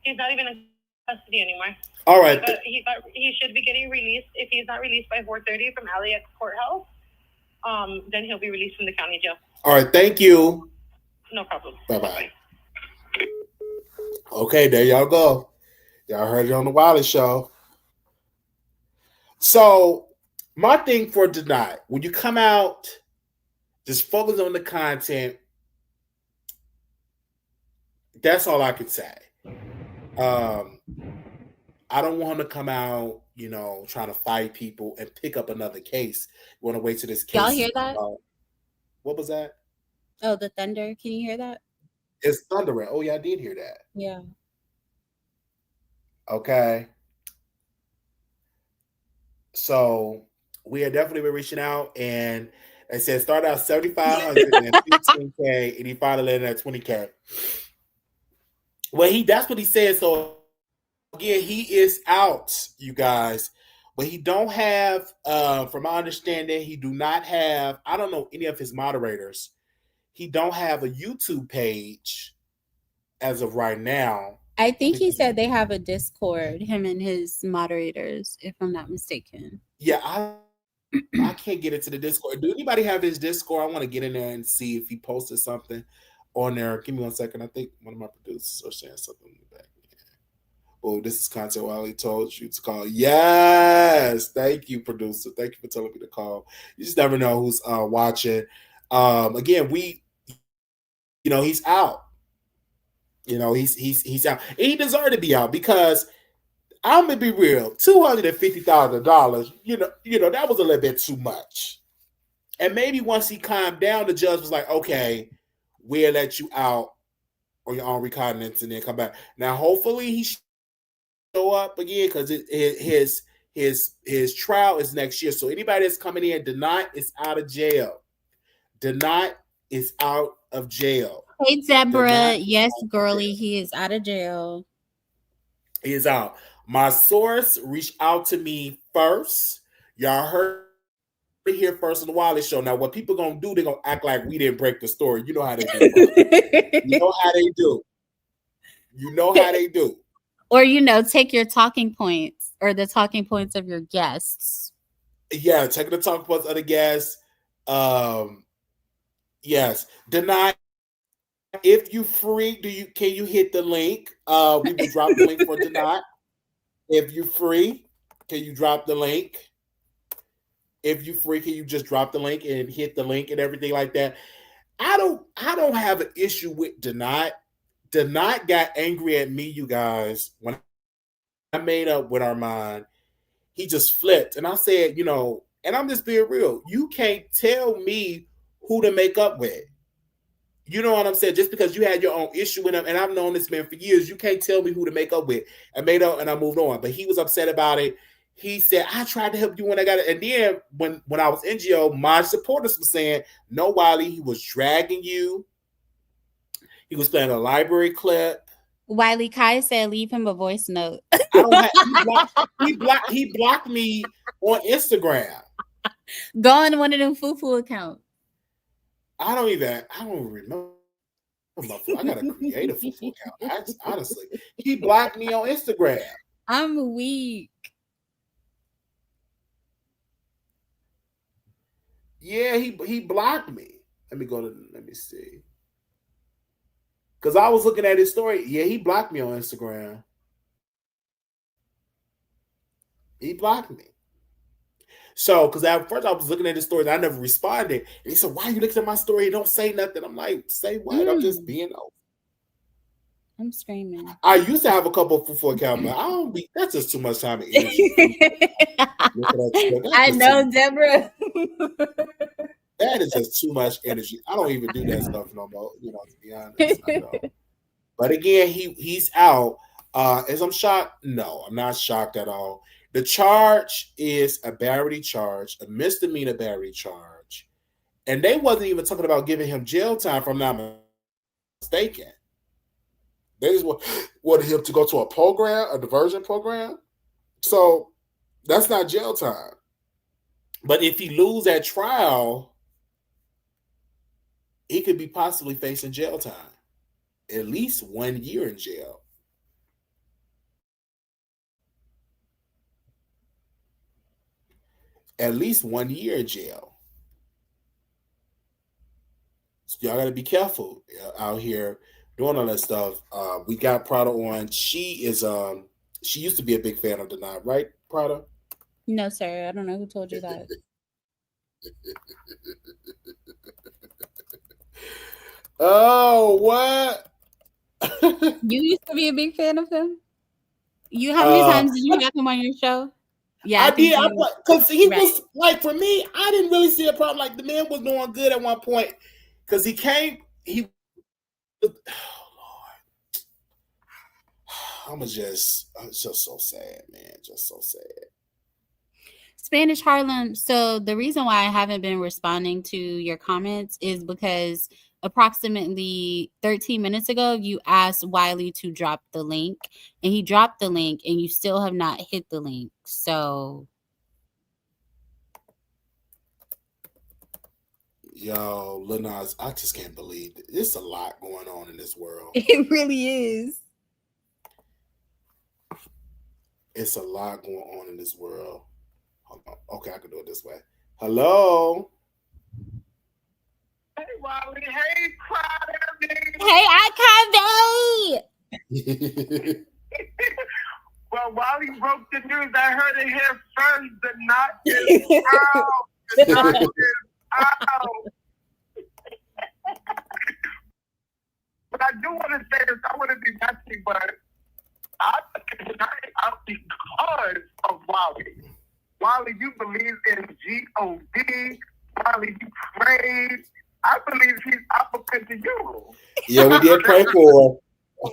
He's not even in custody anymore. All right. He should be getting released. If he's not released by 4:30 from LAX courthouse, then he'll be released from the county jail. All right. Thank you. No problem. Bye-bye. Okay, there y'all go. Y'all heard it on the Wiley Show. So, my thing for tonight, when you come out, just focus on the content. That's all I can say. I don't want him to come out, trying to fight people and pick up another case. You want to wait till this case. Y'all hear that? What was that? Oh, the thunder. Can you hear that? It's thundering. Oh, yeah, I did hear that. Yeah. Okay. So we are definitely been reaching out, and they said start out 7,500 and 15K, and he finally landed at 20K. Well, that's what he said. So again, he is out, you guys. But he don't have, from my understanding, he do not have, I don't know any of his moderators. He don't have a YouTube page as of right now. I think he said they have a Discord, him and his moderators, if I'm not mistaken. Yeah, I can't get into the Discord. Do anybody have his Discord? I want to get in there and see if he posted something on there. Give me 1 second. I think one of my producers are saying something in the back. Oh, this is content Wiley told you to call. Yes. Thank you, producer. Thank you for telling me to call. You just never know who's watching. Again, he's out. He's out. And he deserved to be out because I'm gonna be real. $250,000. That was a little bit too much. And maybe once he calmed down, the judge was like, "Okay, we'll let you out on your own recognizance and then come back." Now, hopefully, he show up again because his trial is next year. So anybody that's coming in, Donat is out of jail. Donat is out of jail. Hey, Deborah. Yes, girly. He is out of jail. He is out. My source reached out to me first. Y'all heard it here first on the Wiley Show. Now, what people gonna do? They're gonna act like we didn't break the story. You know how they do. You know how they do. You know how they do. Or, take your talking points or the talking points of your guests. Yeah, take the talking points of the guests. Yes. Deny. If you free, can you hit the link? We will drop the link for Deny. If you free, can you drop the link? If you free, can you just drop the link and hit the link and everything like that? I don't have an issue with Deny. Deny got angry at me, you guys, when I made up with Armand. He just flipped. And I said, and I'm just being real. You can't tell me who to make up with. You know what I'm saying? Just because you had your own issue with him, and I've known this man for years, you can't tell me who to make up with. I made up and I moved on. But he was upset about it. He said, I tried to help you when I got it. And then when I was in jail, my supporters were saying, no, Wiley, he was dragging you. He was playing a library clip. Wiley Kai said, "Leave him a voice note." I don't have he blocked me on Instagram. Go on one of them foo accounts. I don't remember. I gotta create a foo account. Honestly, he blocked me on Instagram. I'm weak. Yeah, he blocked me. Let me see. Because I was looking at his story. Yeah, he blocked me on Instagram. He blocked me. So, because at first I was looking at his story and I never responded. And he said, "Why are you looking at my story? Don't say nothing." I'm like, "Say what? I'm just being open." I'm screaming. I used to have a couple of full accounts, but I don't be. That's just too much time and energy. I know, Deborah. That is just too much energy. I don't even do that stuff no more. To be honest, I don't. But again, he's out. As I'm shocked? No, I'm not shocked at all. The charge is a battery charge, a misdemeanor battery charge, and they wasn't even talking about giving him jail time. If I'm not mistaken, they just wanted him to go to a program, a diversion program. So that's not jail time. But if he lose at trial, he could be possibly facing jail time, at least 1 year in jail. At least 1 year in jail. So y'all gotta be careful out here doing all that stuff. We got Prada on. She used to be a big fan of Denied, right, Prada? No, sir. I don't know who told you that. Oh, what? You used to be a big fan of him? How many times did you have him on your show? Yeah, I did. Because he was like, for me, I didn't really see a problem. Like, the man was doing good at one point because he came. Oh Lord, it's just so sad, man. Just so sad. Spanish Harlem. So the reason why I haven't been responding to your comments is because approximately 13 minutes ago, you asked Wiley to drop the link, and he dropped the link, and you still have not hit the link. So, yo, Lil Nas, I just can't believe it. There's a lot going on in this world. It really is. It's a lot going on in this world. Hold on. Okay, I can do it this way. Hello. Hey, Wiley. Hey, Crowder. Hey, Icon. Well, Wiley broke the news. I heard it here first. The knot is out. The knot is out. But I do want to say this. I want to be messy, but I took tonight out because of Wiley. Wiley, you believe in G-O-D. Wiley, you prayed. I believe he's opposite to you. Yeah, we did pray for him.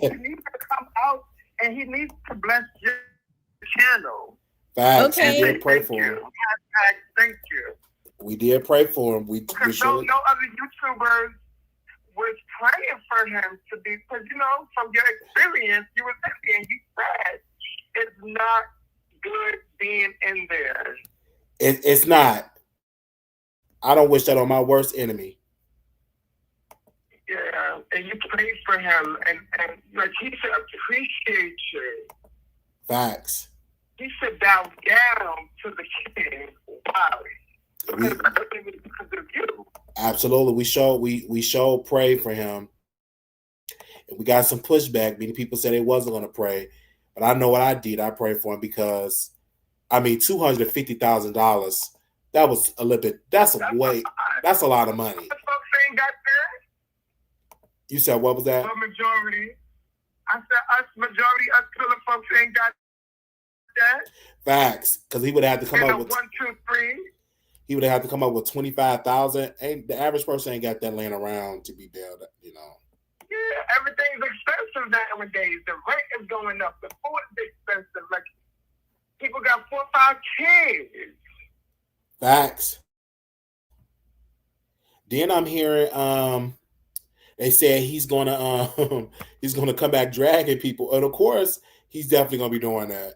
He needs to come out and he needs to bless your channel. Facts. Okay. We did pray for him. Thank you. We did pray for him. Because no other YouTubers was praying for him to be, because, from your experience, you were there and you said it's not good being in there. It's not. I don't wish that on my worst enemy. Yeah, and you prayed for him, and like he should appreciate you. Facts. He should bow down to the king. Because of you. Absolutely, we showed pray for him, and we got some pushback. Many people said they wasn't going to pray, but I know what I did. I prayed for him because, $250,000. That was a little bit. That's a lot of money. Folks ain't got that. You said what was that? The majority. I said us killer folks ain't got that. Facts, because he would have to come up with 1, 2, 3. He would have to come up with 25,000. Ain't the average person ain't got that laying around to be bailed, Yeah, everything's expensive nowadays. The rent is going up. The food is expensive. Like, people got 4 or 5 kids. Facts. Then I'm hearing They said he's gonna come back dragging people, and of course he's definitely gonna be doing that.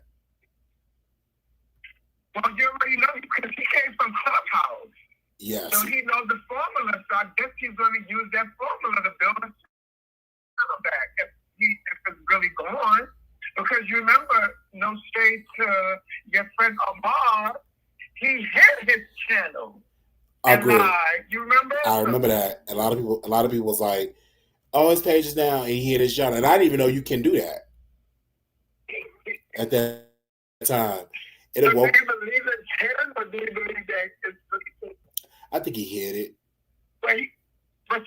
Well, you already know because he came from Clubhouse. Yes. So he knows the formula. So I guess he's going to use that formula to build a channel back if it's really gone. Because you remember, no shade to your friend Amar, he hit his channel. I agree. You remember? I remember that. A lot of people was like, "Oh, his page is down," and he hit his channel, and I didn't even know you can do that at that time. So do you believe it's him, or do you believe that it's really? I think he hit it. But he was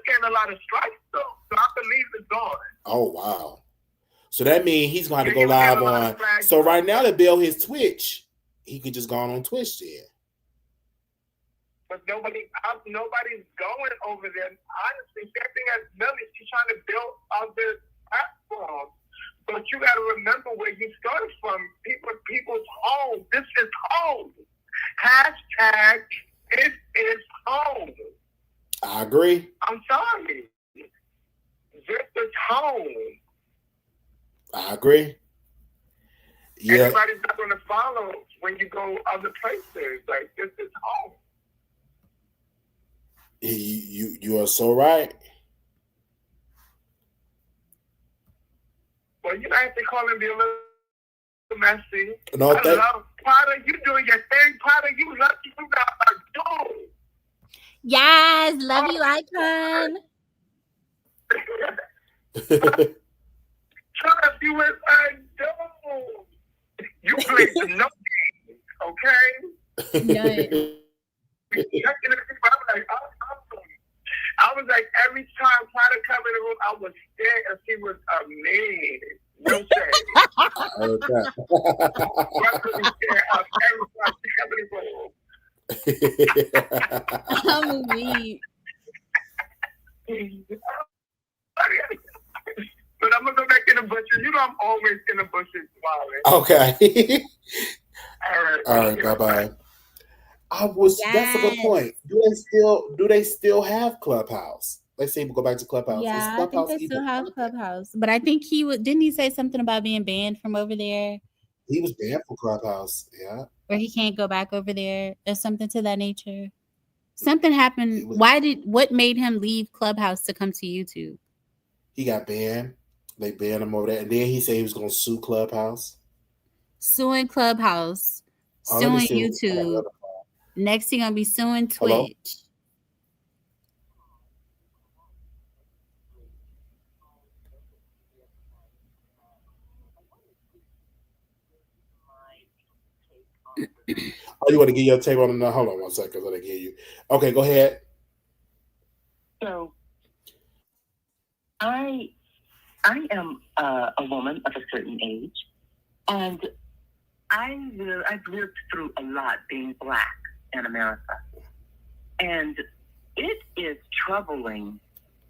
getting a lot of strikes, though. So I believe it's gone. Oh, wow. So that means he's going to have to go live on. So right now to build his Twitch, he could just go on Twitch there. But nobody's going over there. Honestly, same thing as Millie. She's trying to build other platforms. But you got to remember where you started from. People's home. This is home. Hashtag it is home. I agree. I'm sorry. This is home. I agree. Yeah. Everybody's not going to follow when you go other places. Like, this is home. You are so right. Well, you have to call and be a little messy. No, I love Potter. You doing your thing, Potter. You lucky you got a dude. Yes, love you, Icon. Trust you with a dude. You played no game, okay? None. I was like, every time Potter come in the room, I was scared and she was amazing. No shade. I'm weak. But I'm gonna go back in the bushes. You know I'm always in the bushes smiling. Okay. All right. Bye bye. That's a good point. Do they still have Clubhouse? Let's say we go back to Clubhouse. Yeah, I think they still have Clubhouse. But I think didn't he say something about being banned from over there? He was banned from Clubhouse, yeah. Or he can't go back over there or something to that nature. Something happened. What made him leave Clubhouse to come to YouTube? He got banned. They banned him over there. And then he said he was going to sue Clubhouse. Suing Clubhouse. Suing YouTube. Next, he's going to be suing Twitch. Hello? Oh, you want to get your take on it? Hold on one second, because I didn't hear you. Okay, go ahead. So, I am a woman of a certain age, and I've lived through a lot being Black in America. And it is troubling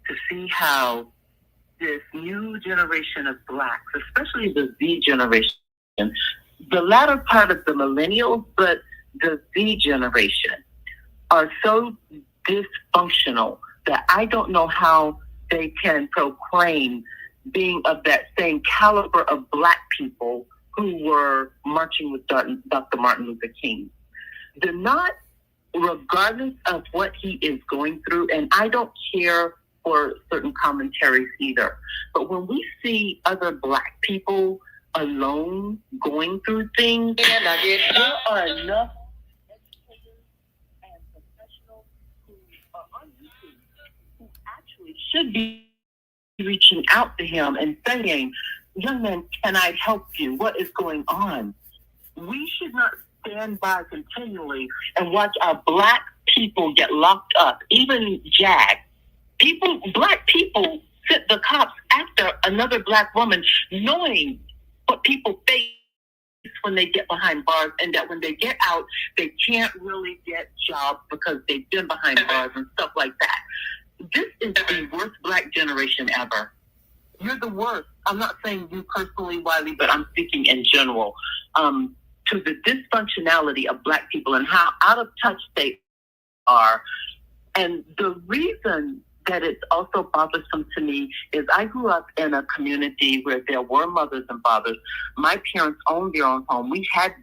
to see how this new generation of Blacks, especially the Z generation, the latter part of the millennials, but the Z generation, are so dysfunctional that I don't know how they can proclaim being of that same caliber of Black people who were marching with Dr. Martin Luther King. They're not, regardless of what he is going through, and I don't care for certain commentaries either, but when we see other Black people alone going through things, there are enough educators and professionals who are on YouTube who actually should be reaching out to him and saying, "Young man, can I help you? What is going on?" We should not stand by continually and watch our Black people get locked up, even JAG. Black people sit the cops after another Black woman, knowing what people face when they get behind bars, and that when they get out, they can't really get jobs because they've been behind bars and stuff like that. This is the worst Black generation ever. You're the worst. I'm not saying you personally, Wiley, but I'm speaking in general to the dysfunctionality of Black people and how out of touch they are. And the reason that it's also bothersome to me is I grew up in a community where there were mothers and fathers. My parents owned their own home. We had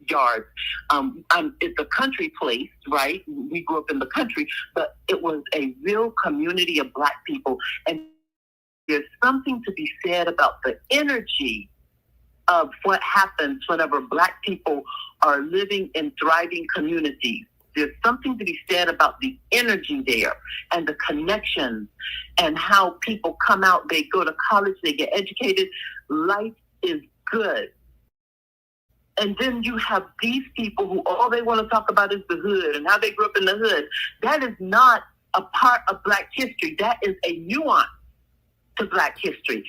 yards. It's a country place, right? We grew up in the country, but it was a real community of Black people. And there's something to be said about the energy of what happens whenever Black people are living in thriving communities. There's something to be said about the energy there and the connections and how people come out, they go to college, they get educated. Life is good. And then you have these people who all they want to talk about is the hood and how they grew up in the hood. That is not a part of Black history. That is a nuance to Black history.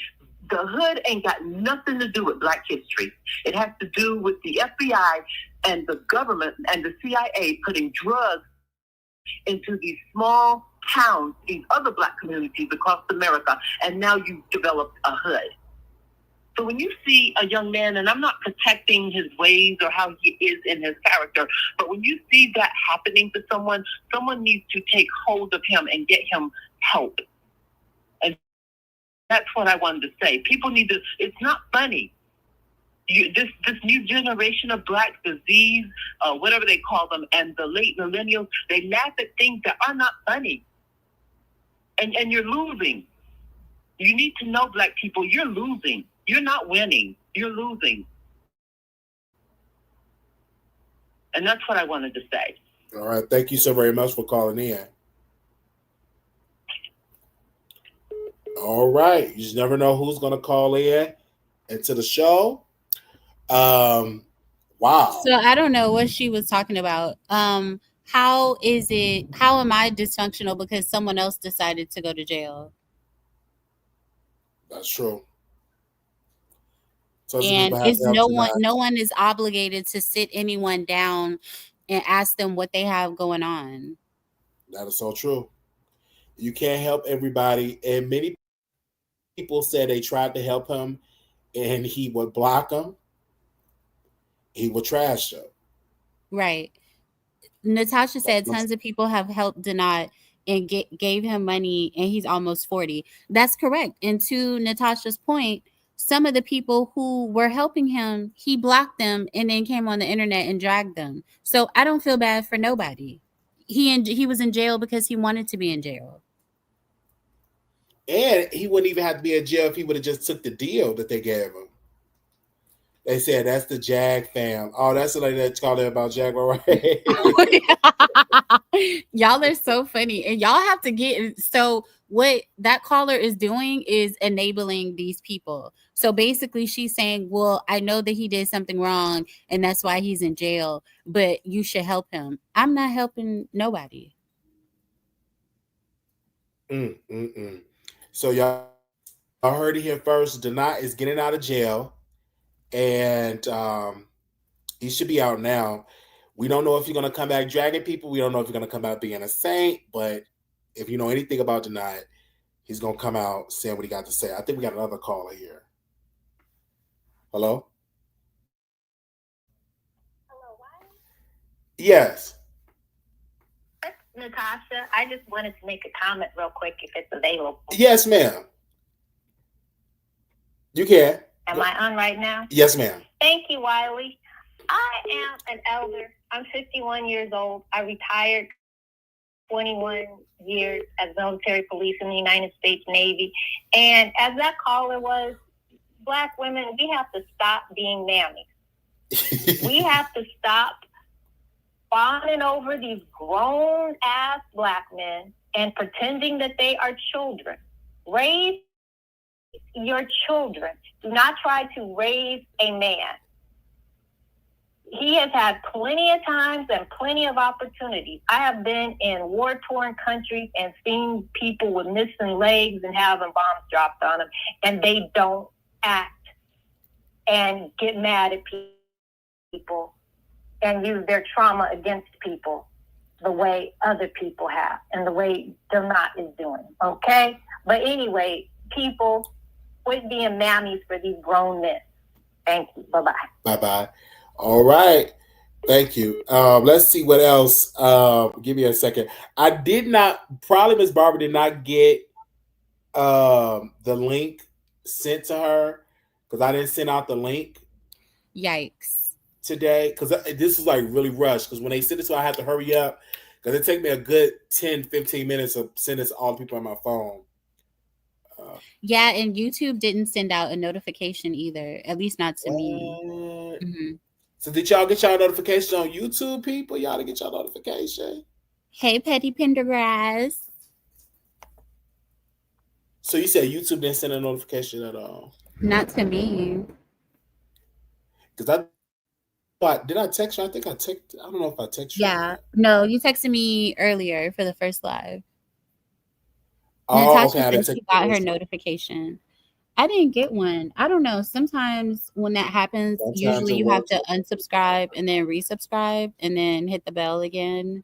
The hood ain't got nothing to do with Black history. It has to do with the FBI and the government and the CIA putting drugs into these small towns, these other Black communities across America, and now you've developed a hood. So when you see a young man, and I'm not protecting his ways or how he is in his character, but when you see that happening to someone, someone needs to take hold of him and get him help. And that's what I wanted to say. People need to, it's not funny. This new generation of Black disease, whatever they call them, and the late millennials, they laugh at things that are not funny. And you're losing. You need to know, Black people, you're losing. You're not winning. You're losing. And that's what I wanted to say. All right. Thank you so very much for calling in. All right. You just never know who's going to call in into the show. Wow. So I don't know what she was talking about. How am I dysfunctional because someone else decided to go to jail? That's true. And is no one is obligated to sit anyone down and ask them what they have going on. That is so true. You can't help everybody. And many people said they tried to help him and he would block them. He would trash them. Right. Natasha said tons of people have helped Denat and gave him money, and he's almost 40. That's correct. And to Natasha's point, some of the people who were helping him, he blocked them and then came on the internet and dragged them. So I don't feel bad for nobody. He was in jail because he wanted to be in jail. And he wouldn't even have to be in jail if he would have just took the deal that they gave him. They said that's the Jag fam. Oh, that's the lady that called it about Jaguar, right? Y'all are so funny. And y'all have to get, so what that caller is doing is enabling these people. So basically she's saying, well, I know that he did something wrong and that's why he's in jail, but you should help him. I'm not helping nobody. So y'all heard it here first. Denat is getting out of jail. And he should be out now. We don't know if he's going to come back dragging people. We don't know if he's going to come out being a saint. But if you know anything about Denat, he's going to come out saying what he got to say. I think we got another caller here. Hello? Hello, Wiley? Yes. Natasha, I just wanted to make a comment real quick if it's available. Yes, ma'am. You can. Am I on right now? Yes, ma'am. Thank you, Wiley. I am an elder. I'm 51 years old. I retired 21 years as military police in the United States Navy. And as that caller was, Black women, we have to stop being mammies. We have to stop fawning over these grown-ass Black men and pretending that they are children. Raise your children. Do not try to raise a man. He has had plenty of times and plenty of opportunities. I have been in war-torn countries and seen people with missing legs and having bombs dropped on them, and they don't act and get mad at people and use their trauma against people the way other people have and the way Denat is doing, okay? But anyway, people, quit being mammies for these grown men. Thank you. Bye-bye. Bye-bye. All right. Thank you. Let's see what else. Give me a second. I did not. Probably Miss Barbara did not get the link sent to her because I didn't send out the link Yikes. today because this was like really rushed because when they sent it to I had to hurry up because it take me a good 10-15 minutes to send this to all the people on my phone. Yeah, and YouTube didn't send out a notification either, at least not to me. Mm-hmm. So did y'all get y'all notification on YouTube, people? Y'all didn't get y'all notification? Hey, Petty Pendergrass. So you said YouTube didn't send a notification at all? Not to me. Because did I text you? I think I texted. I don't know if I texted you. Yeah. No, you texted me earlier for the first live. Oh, Natasha okay. said she got her notification. I didn't get one. I don't know. Sometimes when that happens, usually you have to unsubscribe and then resubscribe and then hit the bell again.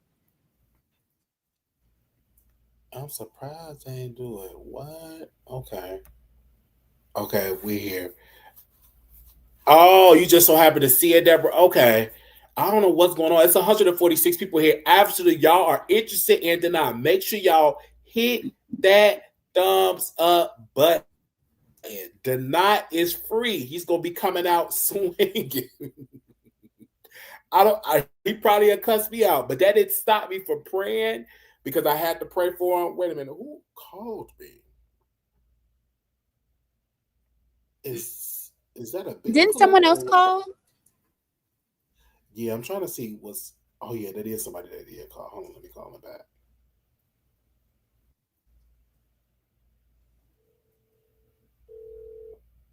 I'm surprised they ain't do it. What? Okay. Okay, we're here. Oh, you just so happen to see it, Deborah. Okay. I don't know what's going on. It's 146 people here. Absolutely, y'all are interested in Denai. Make sure y'all hit that thumbs up button. Denai is free. He's gonna be coming out swinging. He probably had cussed me out, but that didn't stop me from praying because I had to pray for him. Wait a minute, who called me? Is that a big? Didn't someone else call? Yeah, I'm trying to see what's. Oh yeah, that is somebody that did call. Hold on, let me call him back.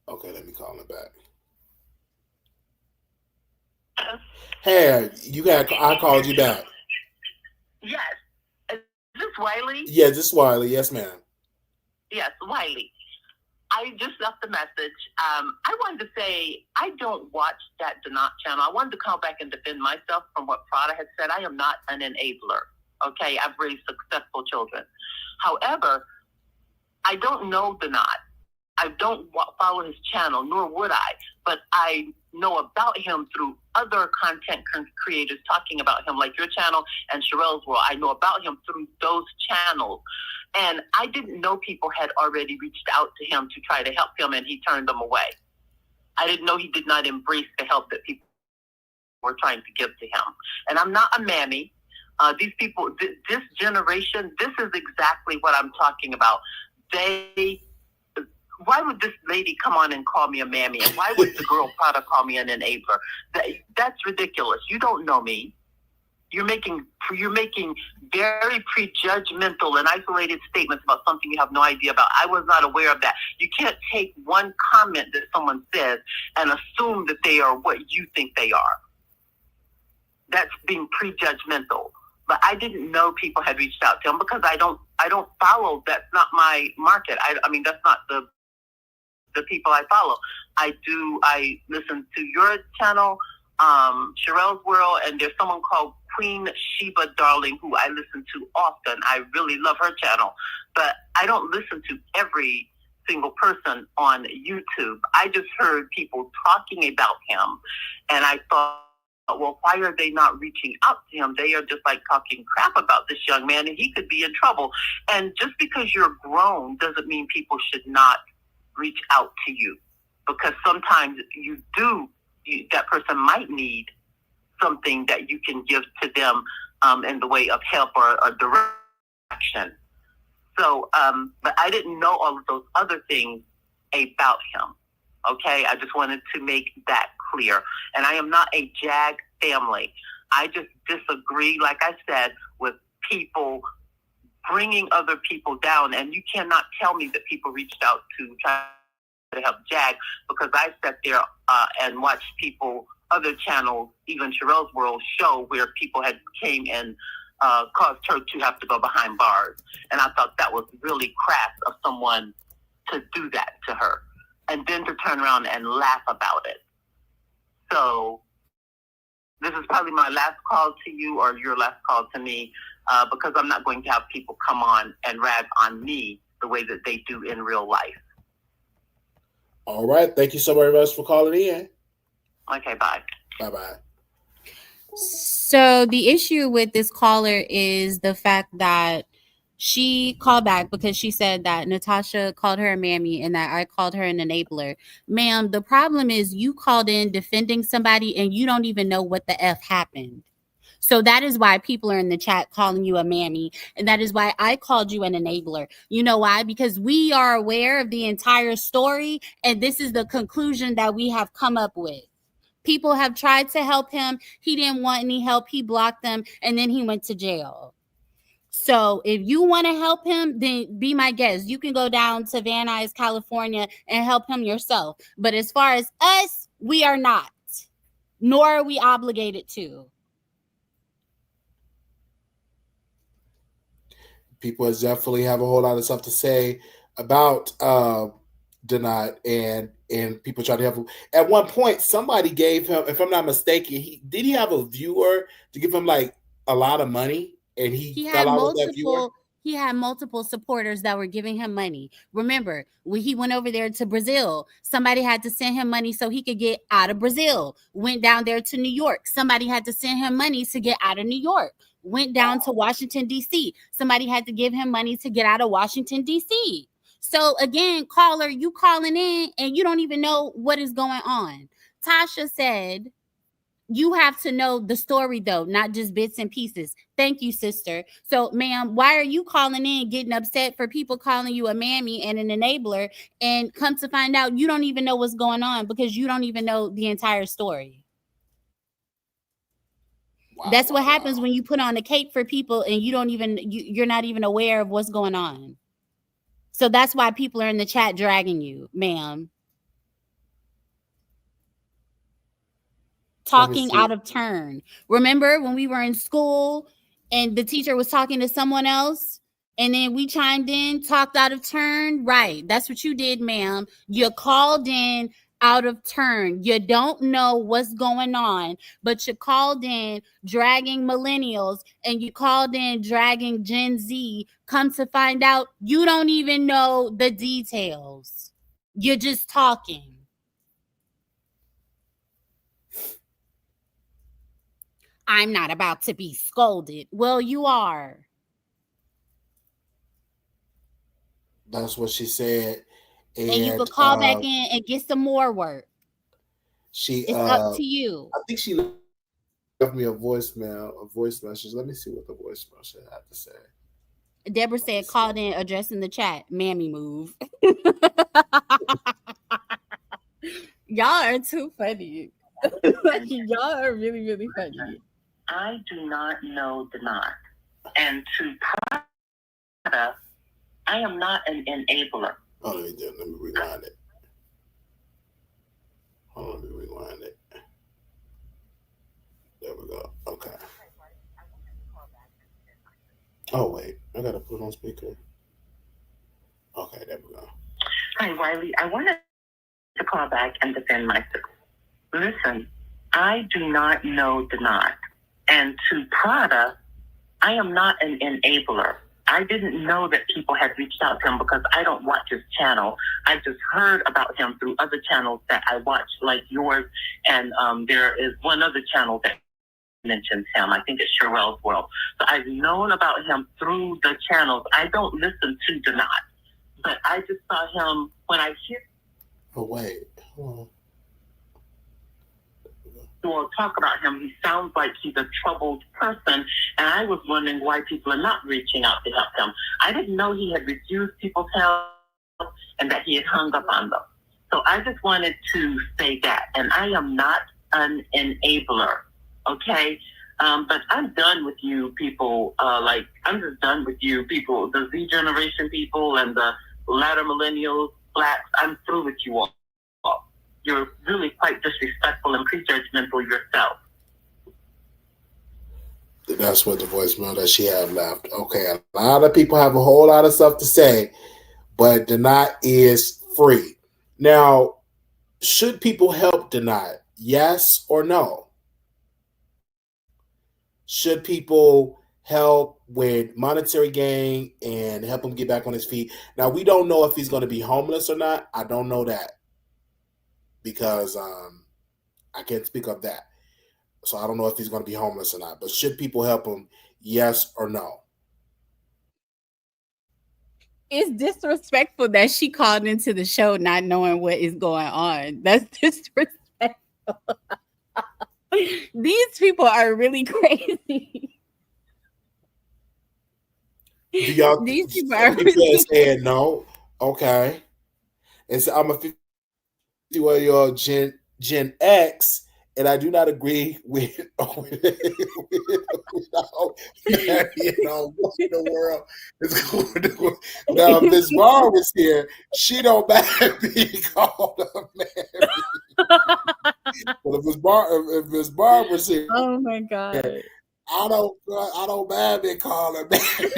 Okay, let me call him back. Hey, I called you back. Yes. Is this Wiley? Yeah, this is Wiley. Yes, ma'am. Yes, Wiley. I just left a message. I wanted to say I don't watch that Donat channel. I wanted to call back and defend myself from what Prada had said. I am not an enabler. Okay, I've raised successful children. However, I don't know Donat. I don't follow his channel, nor would I. But I know about him through other content creators talking about him, like your channel and Sherelle's World. I know about him through those channels. And I didn't know people had already reached out to him to try to help him, and he turned them away. I didn't know he did not embrace the help that people were trying to give to him. And I'm not a mammy. These people, this generation, this is exactly what I'm talking about. Why would this lady come on and call me a mammy? And why would the girl Prada call me an enabler? That's ridiculous. You don't know me. You're making very prejudgmental and isolated statements about something you have no idea about. I was not aware of that. You can't take one comment that someone says and assume that they are what you think they are. That's being prejudgmental. But I didn't know people had reached out to him because I don't follow. That's not my market. I mean, that's not the people I follow. I listen to your channel, Sherelle's World, and there's someone called Queen Sheba Darling who I listen to often. I really love her channel, but I don't listen to every single person on YouTube. I just heard people talking about him, and I thought, well, why are they not reaching out to him? They are just like talking crap about this young man, and he could be in trouble. And just because you're grown doesn't mean people should not reach out to you, because sometimes that person might need something that you can give to them in the way of help or direction. So, but I didn't know all of those other things about him. Okay, I just wanted to make that clear. And I am not a JAG family. I just disagree, like I said, with people bringing other people down. And you cannot tell me that people reached out to try to help JAG, because I sat there and watched people, other channels, even Sherelle's World, show where people had came and caused her to have to go behind bars. And I thought that was really crass of someone to do that to her, and then to turn around and laugh about it. So this is probably my last call to you, or your last call to me, because I'm not going to have people come on and rag on me the way that they do in real life. All right. Thank you so very much for calling in. Okay, bye. Bye-bye. So the issue with this caller is the fact that she called back because she said that Natasha called her a mammy and that I called her an enabler. Ma'am, the problem is you called in defending somebody and you don't even know what the F happened. So that is why people are in the chat calling you a mammy. And that is why I called you an enabler. You know why? Because we are aware of the entire story. And this is the conclusion that we have come up with. People have tried to help him. He didn't want any help. He blocked them. And then he went to jail. So if you want to help him, then be my guest. You can go down to Van Nuys, California and help him yourself. But as far as us, we are not. Nor are we obligated to. People definitely have a whole lot of stuff to say about Denied, and people try to help him. At one point, somebody gave him, if I'm not mistaken, he have a viewer to give him like a lot of money, and he fell out with that viewer. He had multiple supporters that were giving him money. Remember, when he went over there to Brazil, somebody had to send him money so he could get out of Brazil. Went down there to New York. Somebody had to send him money to get out of New York. Went down to Washington, D.C. Somebody had to give him money to get out of Washington, D.C. So again, caller, you calling in and you don't even know what is going on. Tasha said, you have to know the story though, not just bits and pieces. Thank you, sister. So, ma'am, why are you calling in getting upset for people calling you a mammy and an enabler, and come to find out you don't even know what's going on because you don't even know the entire story? Wow, that's what happens when you put on a cape for people and you're not even aware of what's going on. So that's why people are in the chat dragging you, ma'am. Talking out of turn. Remember when we were in school and the teacher was talking to someone else and then we chimed in, talked out of turn? Right. That's what you did, ma'am. You called in out of turn. You don't know what's going on, but you called in dragging millennials and you called in dragging Gen Z. Come to find out, you don't even know the details. You're just talking. I'm not about to be scolded. Well, you are. That's what she said. And you could call back in and get some more work. It's up to you. I think she left me a voice message. Let me see what the voicemail should have to say. Deborah said, called in addressing the chat. Mammy move. Y'all are too funny. Y'all are really, really funny. I do not know Denied. And to Prada, I am not an enabler. Oh, let me rewind it. Hold on, let me rewind it. There we go. Okay. Oh, wait. I got to put on speaker. Okay, there we go. Hi, Wiley. I wanted to call back and defend myself. Listen, I do not know Denied. And to Prada, I am not an enabler. I didn't know that people had reached out to him because I don't watch his channel. I just heard about him through other channels that I watch, like yours. And there is one other channel that mentions him. I think it's Sherelle's World. So I've known about him through the channels. I don't listen to Denied, but I just saw him when I hear. Oh, wait. Hold on. We'll talk about him. He sounds like he's a troubled person, and I was wondering why people are not reaching out to help him. I didn't know he had refused people's help and that he had hung up on them. So I just wanted to say that, and I am not an enabler, okay? But I'm done with you people. I'm just done with you people, the Z generation people and the latter millennials, blacks. I'm through with you all. You're really quite disrespectful and prejudgmental yourself. That's what the voicemail that she had left. Okay, a lot of people have a whole lot of stuff to say, but Denied is free. Now, should people help Denied? Yes or no? Should people help with monetary gain and help him get back on his feet? Now, we don't know if he's going to be homeless or not. I don't know that, because I can't speak of that. So I don't know if he's going to be homeless or not. But should people help him? Yes or no? It's disrespectful that she called into the show not knowing what is going on. That's disrespectful. These people are really crazy. Do y'all These people are people really saying no? Okay. And so I'm a 51-year-old Gen X, and I do not agree with what in the world is going to. Now, if Miss Barr was here, she don't mind being called a Mary. But if Miss Barr was here, oh my god. I don't mind being called a Mary.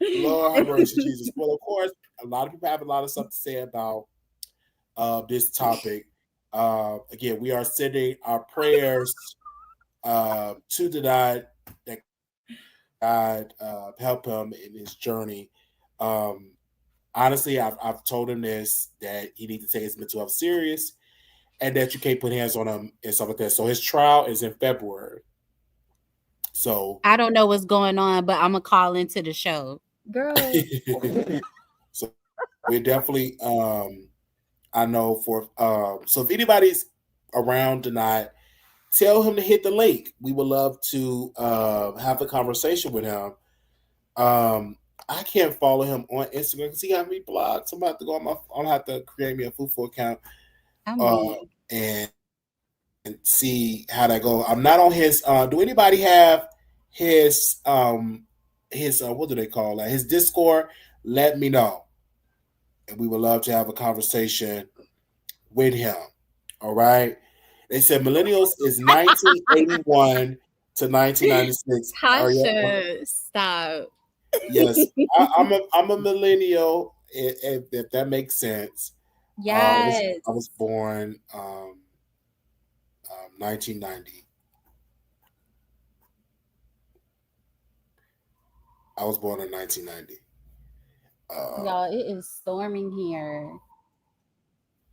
Lord have mercy, Jesus. Well, of course, a lot of people have a lot of stuff to say about this topic. Again, we are sending our prayers to the God that God help him in his journey. Honestly, I've told him this, that he needs to take his mental health serious, and that you can't put hands on him and stuff like that. So his trial is in February. So I don't know what's going on, but I'm gonna call into the show, girl. So we're definitely I know for so if anybody's around tonight, tell him to hit the link. We would love to have a conversation with him. I can't follow him on Instagram because he got me blocked. So I'm about to go on my. I'm gonna have to create me a Fufu account and see how that goes. I'm not on his. Do anybody have his what do they call that? His Discord? Let me know, and we would love to have a conversation with him. All right. They said millennials is 1981 to 1996. Tasha, stop. Yes, I'm a millennial, if that makes sense. Yes. I was born 1990. I was born in 1990. Y'all, it is storming here.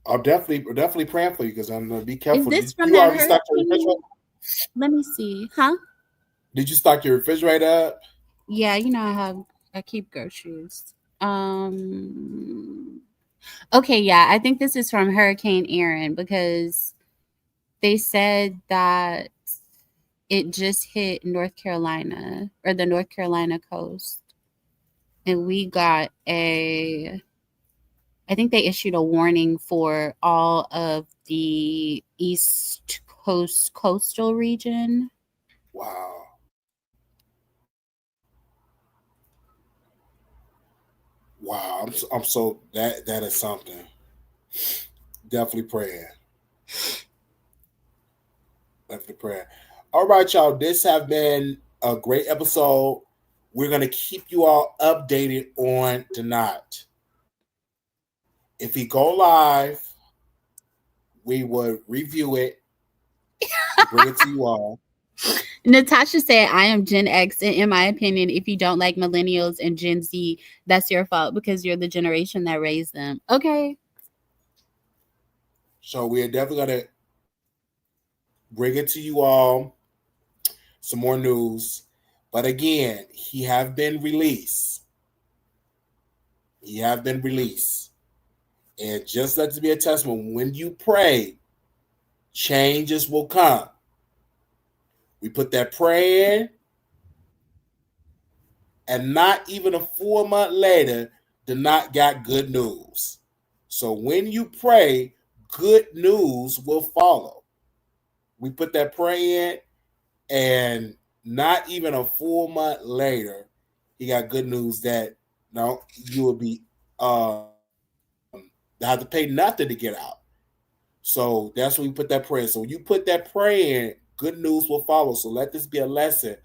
I'm definitely praying for you because I'm gonna be careful. Is this from you that already stocked your refrigerator? Let me see. Huh? Did you stock your refrigerator up? Yeah, you know I keep groceries. Okay, yeah, I think this is from Hurricane Aaron because they said that it just hit North Carolina or the North Carolina coast. And we got I think they issued a warning for all of the East Coast coastal region. Wow. Wow, I'm so that is something. Definitely praying. Definitely praying. All right, y'all. This have been a great episode. We're gonna keep you all updated on tonight. If we go live, we would review it, bring it to you all. Natasha said, I am Gen X. And in my opinion, if you don't like millennials and Gen Z, that's your fault because you're the generation that raised them. Okay. So we're definitely going to bring it to you all. Some more news. But again, he have been released. And just let this be a testament. When you pray, changes will come. We put that prayer in, and not even a full month later, did not got good news. So when you pray, good news will follow. We put that prayer in, and not even a full month later, he got good news that no, you will be have to pay nothing to get out. So that's when you put that prayer in. So when you put that prayer in, good news will follow. So let this be a lesson.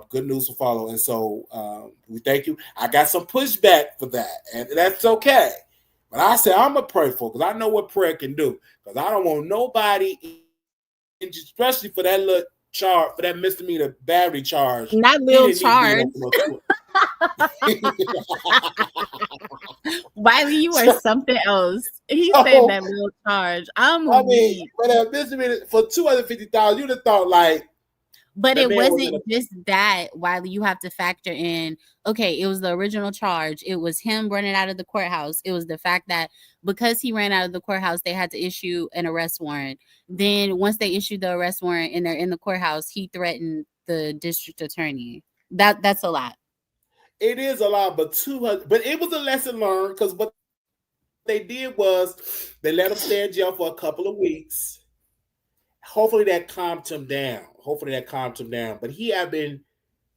Good news will follow. And so we thank you. I got some pushback for that, and that's okay. But I said I'm going to pray for, because I know what prayer can do. Because I don't want nobody, especially for that little charge, for that misdemeanor battery charge. Not little charge. Wiley, you are something else. He said that little charge. I'm weak. But this minute for $250,000, you'd have thought like. But it wasn't just that, Wiley. You have to factor in, okay, it was the original charge. It was him running out of the courthouse. It was the fact that because he ran out of the courthouse, they had to issue an arrest warrant. Then once they issued the arrest warrant and they're in the courthouse, he threatened the district attorney. That's a lot. It is a lot, but 200. But it was a lesson learned, because what they did was they let him stay in jail for a couple of weeks. Hopefully that calmed him down. But he had been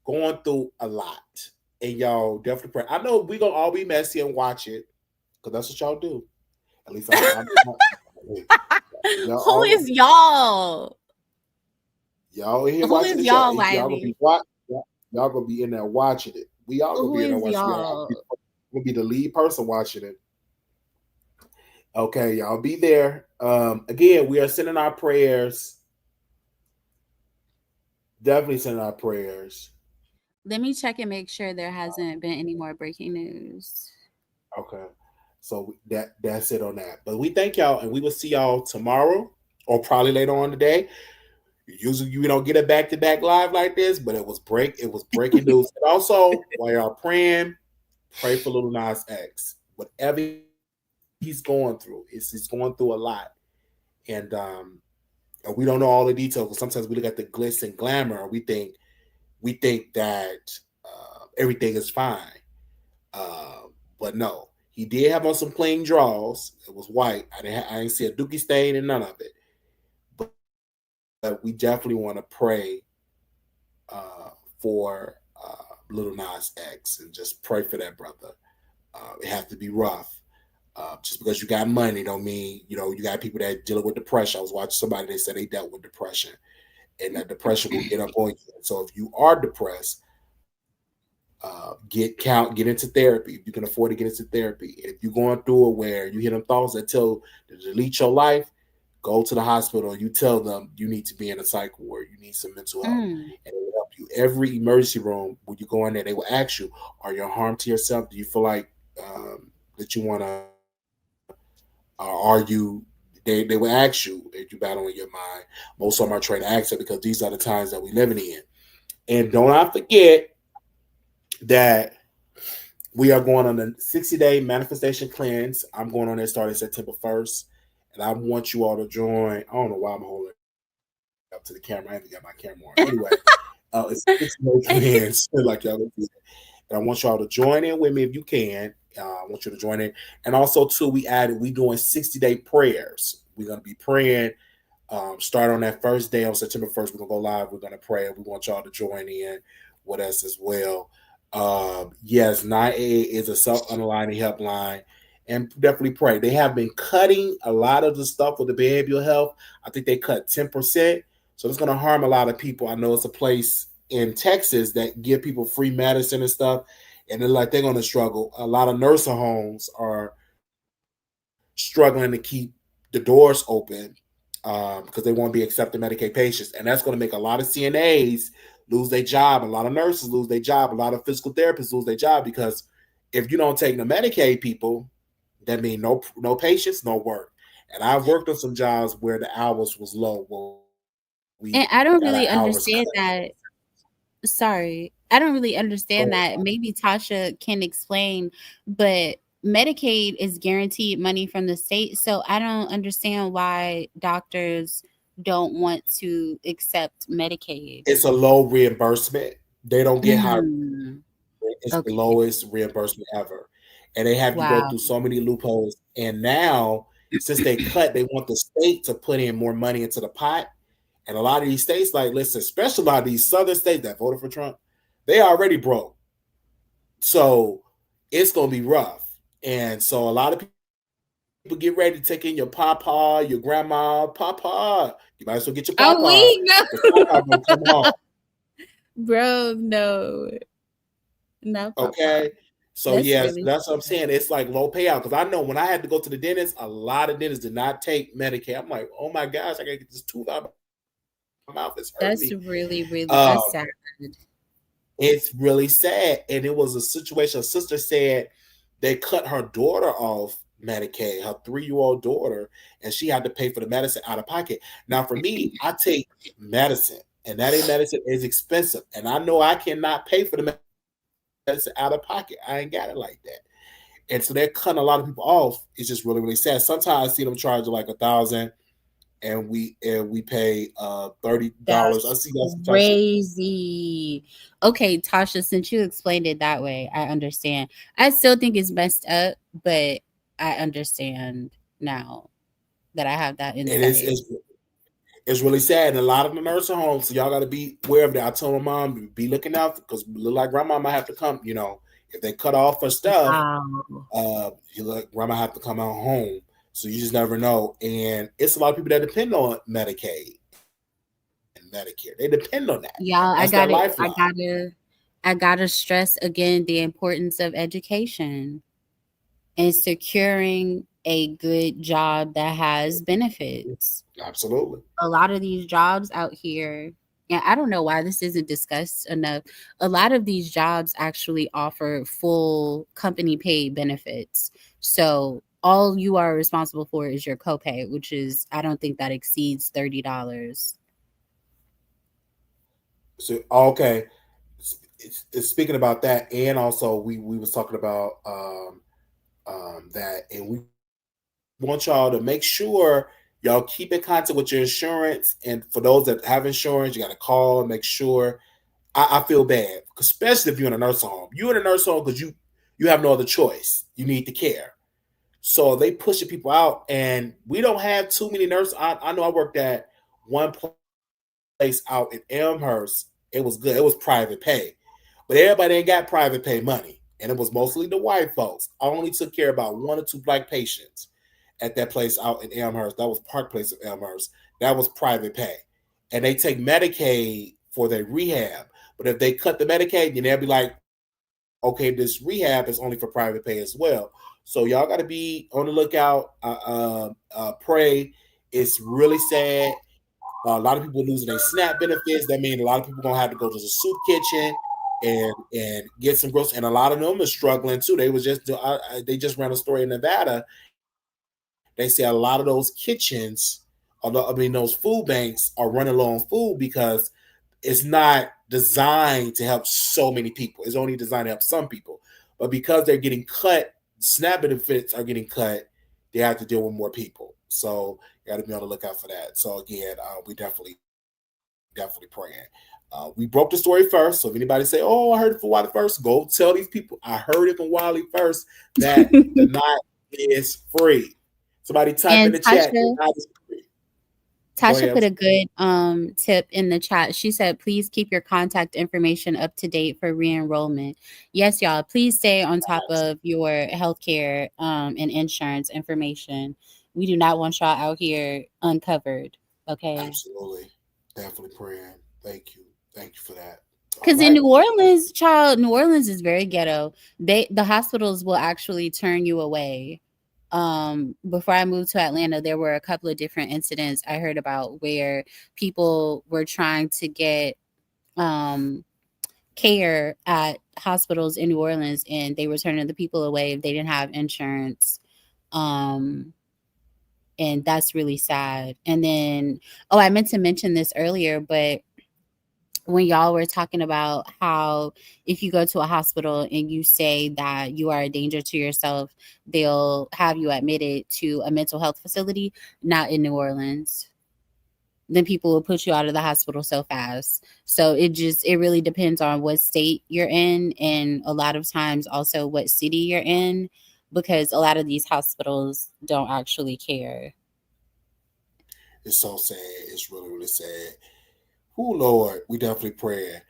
going through a lot. And y'all definitely pray. I know we're going to all be messy and watch it, because that's what y'all do. At least I'm Who is y'all? Y'all in here Who watching is it. y'all, Y'all gonna be in there watching it. We all gonna be in there watching it. I'm gonna be the lead person watching it. Okay, y'all be there. Again, we are sending our prayers. Definitely sending our prayers. Let me check and make sure there hasn't been any more breaking news. Okay. So that's it on that. But we thank y'all, and we will see y'all tomorrow or probably later on today. Usually you don't get a back-to-back live like this, but it was breaking news. And also, while y'all praying, pray for Lil Nas X. Whatever he's going through, he's going through a lot. And we don't know all the details, because sometimes we look at the glitz and glamour and we think that everything is fine. But no. He did have on some plain draws. It was white. I didn't see a dookie stain and none of it. But we definitely want to pray for Lil Nas X, and just pray for that brother. It has to be rough. Just because you got money don't mean, you got people that dealing with depression. I was watching somebody, they said they dealt with depression, and that depression will get up on you. So if you are depressed, get into therapy if you can afford to get into therapy. If you're going through it where you hear them thoughts that tell to delete your life, go to the hospital. You tell them you need to be in a psych ward, you need some mental help, and it will help you. Every emergency room, when you go in there, they will ask you, are you harm to yourself? Do you feel like that you want to, are you, they will ask you if you're battling your mind. Most of them are trained to ask it, because these are the times that we're living in. And don't I forget that we are going on a 60-day manifestation cleanse. I'm going on there starting September 1st. And I want you all to join. I don't know why I'm holding it up to the camera. I haven't got my camera on. Anyway, it's 60-day cleanse, like y'all do. And I want y'all to join in with me if you can. I want you to join in. And also, too, we doing 60-day prayers. We're going to be praying. Start on that first day on September 1st. We're going to go live. We're going to pray. We want y'all to join in with us as well. Yes, 988 is a self-underlining helpline, and definitely pray. They have been cutting a lot of the stuff with the behavioral health. I think they cut 10%, so it's going to harm a lot of people. I know it's a place in Texas that give people free medicine and stuff, and they're going to struggle. A lot of nursing homes are struggling to keep the doors open because they won't be accepting Medicaid patients, and that's going to make a lot of CNAs lose their job. A lot of nurses lose their job. A lot of physical therapists lose their job, because if you don't take the Medicaid people, that means no patients, no work. And I've worked on some jobs where the hours was low. And I don't really understand that. Sorry, I don't really understand that. Maybe Tasha can explain, but Medicaid is guaranteed money from the state, so I don't understand why doctors don't want to accept Medicaid. It's a low reimbursement. They don't get high. It's the lowest reimbursement ever. And they have you go through so many loopholes. And now, since they cut, they want the state to put in more money into the pot. And a lot of these states, like, listen, especially a lot of these southern states that voted for Trump, they already broke. So it's going to be rough. And so a lot of people get ready to take in your papa, your grandma, papa. You might as well get your papa. Oh, Papa come home. Bro, no. No. Papa. Okay. So yes, that's what I'm saying. It's like low payout, because I know when I had to go to the dentist, a lot of dentists did not take Medicaid. I'm like, oh my gosh, I gotta get this tooth out of my mouth. It's hurting me. That's really, really that's sad. It's really sad. And it was a situation, a sister said they cut her daughter off Medicaid, her 3-year-old daughter, and she had to pay for the medicine out of pocket. Now, for me, I take medicine, and that ain't medicine is expensive. And I know I cannot pay for the medicine out of pocket. I ain't got it like that. And so they're cutting a lot of people off. It's just really, really sad. Sometimes I see them charge like $1,000 and we pay $30. I That's see that sometimes. crazy. Okay, Tasha, since you explained it that way, I understand. I still think it's messed up, but I understand now that I have that It is insight. it's really sad. And a lot of the nursing homes, so y'all got to be aware of that. I told my mom, be looking out because look like grandma might have to come. If they cut off her stuff, Wow. you look, grandma have to come out home. So you just never know. And it's a lot of people that depend on Medicaid and Medicare. They depend on that. Y'all, That's their I lifeline. gotta stress again the importance of education and securing a good job that has benefits. Absolutely. A lot of these jobs out here, and I don't know why this isn't discussed enough. A lot of these jobs actually offer full company paid benefits. So all you are responsible for is your copay, which is, I don't think that exceeds $30. So okay. Speaking about that, and also we was talking about that, and we want y'all to make sure y'all keep in contact with your insurance. And for those that have insurance, you got to call and make sure. I feel bad, especially if you're in a nursing home. You're in a nursing home because you have no other choice. You need the care. So they pushing people out, and we don't have too many nurses. I know I worked at one place out in Elmhurst. It was good. It was private pay, but everybody ain't got private pay money, and it was mostly the white folks. I only took care of about 1 or 2 black patients at that place out in Elmhurst. That was Park Place of Elmhurst. That was private pay, and they take Medicaid for their rehab. But if they cut the Medicaid, then they'll be like, okay, this rehab is only for private pay as well. So y'all got to be on the lookout. Pray. It's really sad. A lot of people losing their SNAP benefits. That means a lot of people gonna have to go to the soup kitchen and get some groceries. And a lot of them are struggling too. They just ran a story in Nevada. They say a lot of those kitchens, those food banks are running low on food because it's not designed to help so many people. It's only designed to help some people. But because they're getting cut, SNAP benefits are getting cut, they have to deal with more people. So you got to be on the lookout for that. So again, we definitely praying. We broke the story first. So if anybody say, "Oh, I heard it from Wiley first," go tell these people, "I heard it from Wiley first that the knot is free." Somebody type in And the chat, "The knot is free." Go Tasha ahead. put a good tip in the chat. She said, please keep your contact information up to date for re-enrollment. Yes, y'all, please stay on top of your healthcare and insurance information. We do not want y'all out here uncovered. Okay. Absolutely. Definitely praying. Thank you. Thank you for that. Because in New Orleans, child, New Orleans is very ghetto. The hospitals will actually turn you away. Before I moved to Atlanta, there were a couple of different incidents I heard about where people were trying to get care at hospitals in New Orleans, and they were turning the people away if they didn't have insurance. And that's really sad. And then, I meant to mention this earlier, but when y'all were talking about how if you go to a hospital and you say that you are a danger to yourself, they'll have you admitted to a mental health facility. Not in New Orleans. Then people will put you out of the hospital so fast. So it really depends on what state you're in, and a lot of times also what city you're in, because a lot of these hospitals don't actually care. It's so sad. It's really, really sad. Oh Lord, we definitely pray.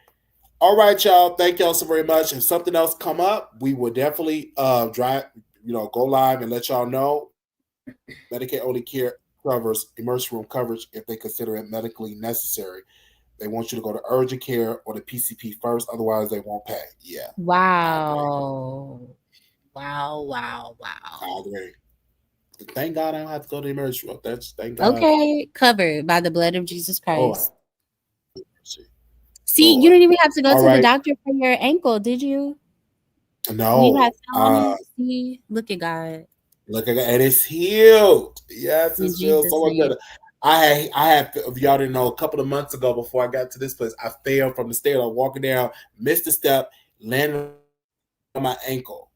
All right, y'all. Thank y'all so very much. If something else come up, we will definitely go live and let y'all know. Medicaid only care covers emergency room coverage if they consider it medically necessary. They want you to go to urgent care or the PCP first, otherwise they won't pay. Yeah. Wow. Wow. I agree. Thank God I don't have to go to the emergency room. That's thank God. Okay, covered by the blood of Jesus Christ. Oh, See, See, you Lord. didn't even have to go All to the right. doctor for your ankle, did you? You No. had someone see. Look at God. Look at it, and it's healed. Yes, In it feels Jesus' so much name. better. I had, if y'all didn't know, a couple of months ago before I got to this place, I fell from the stairs. I was walking down, missed a step, landed on my ankle,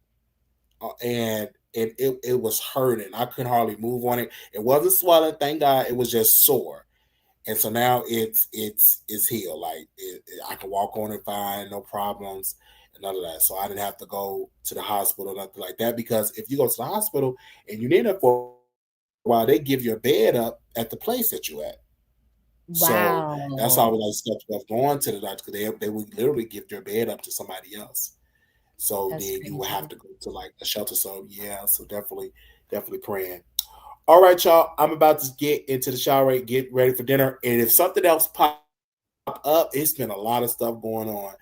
and it was hurting. I couldn't hardly move on it. It wasn't swelling, thank God. It was just sore, and so now it's healed. Like I can walk on it fine, no problems, and none of that. So I didn't have to go to the hospital or nothing like that. Because if you go to the hospital and you need it for a while, they give you a bed up at the place that you at. So that's why I Wow. was like stuff of going to the doctor, because they would literally give your bed up to somebody else. So That's then you will have crazy. to go to like a shelter. So yeah, so definitely praying. All right, y'all. I'm about to get into the shower, get ready for dinner. And if something else pop up, it's been a lot of stuff going on.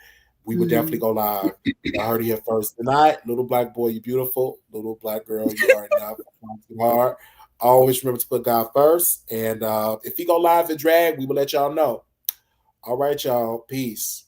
We would definitely Mhm. go live. I heard it here first tonight. Little black boy, you beautiful. Little black girl, you are enough. Too hard. Always remember to put God first. And if he go live in drag, we will let y'all know. All right, y'all. Peace.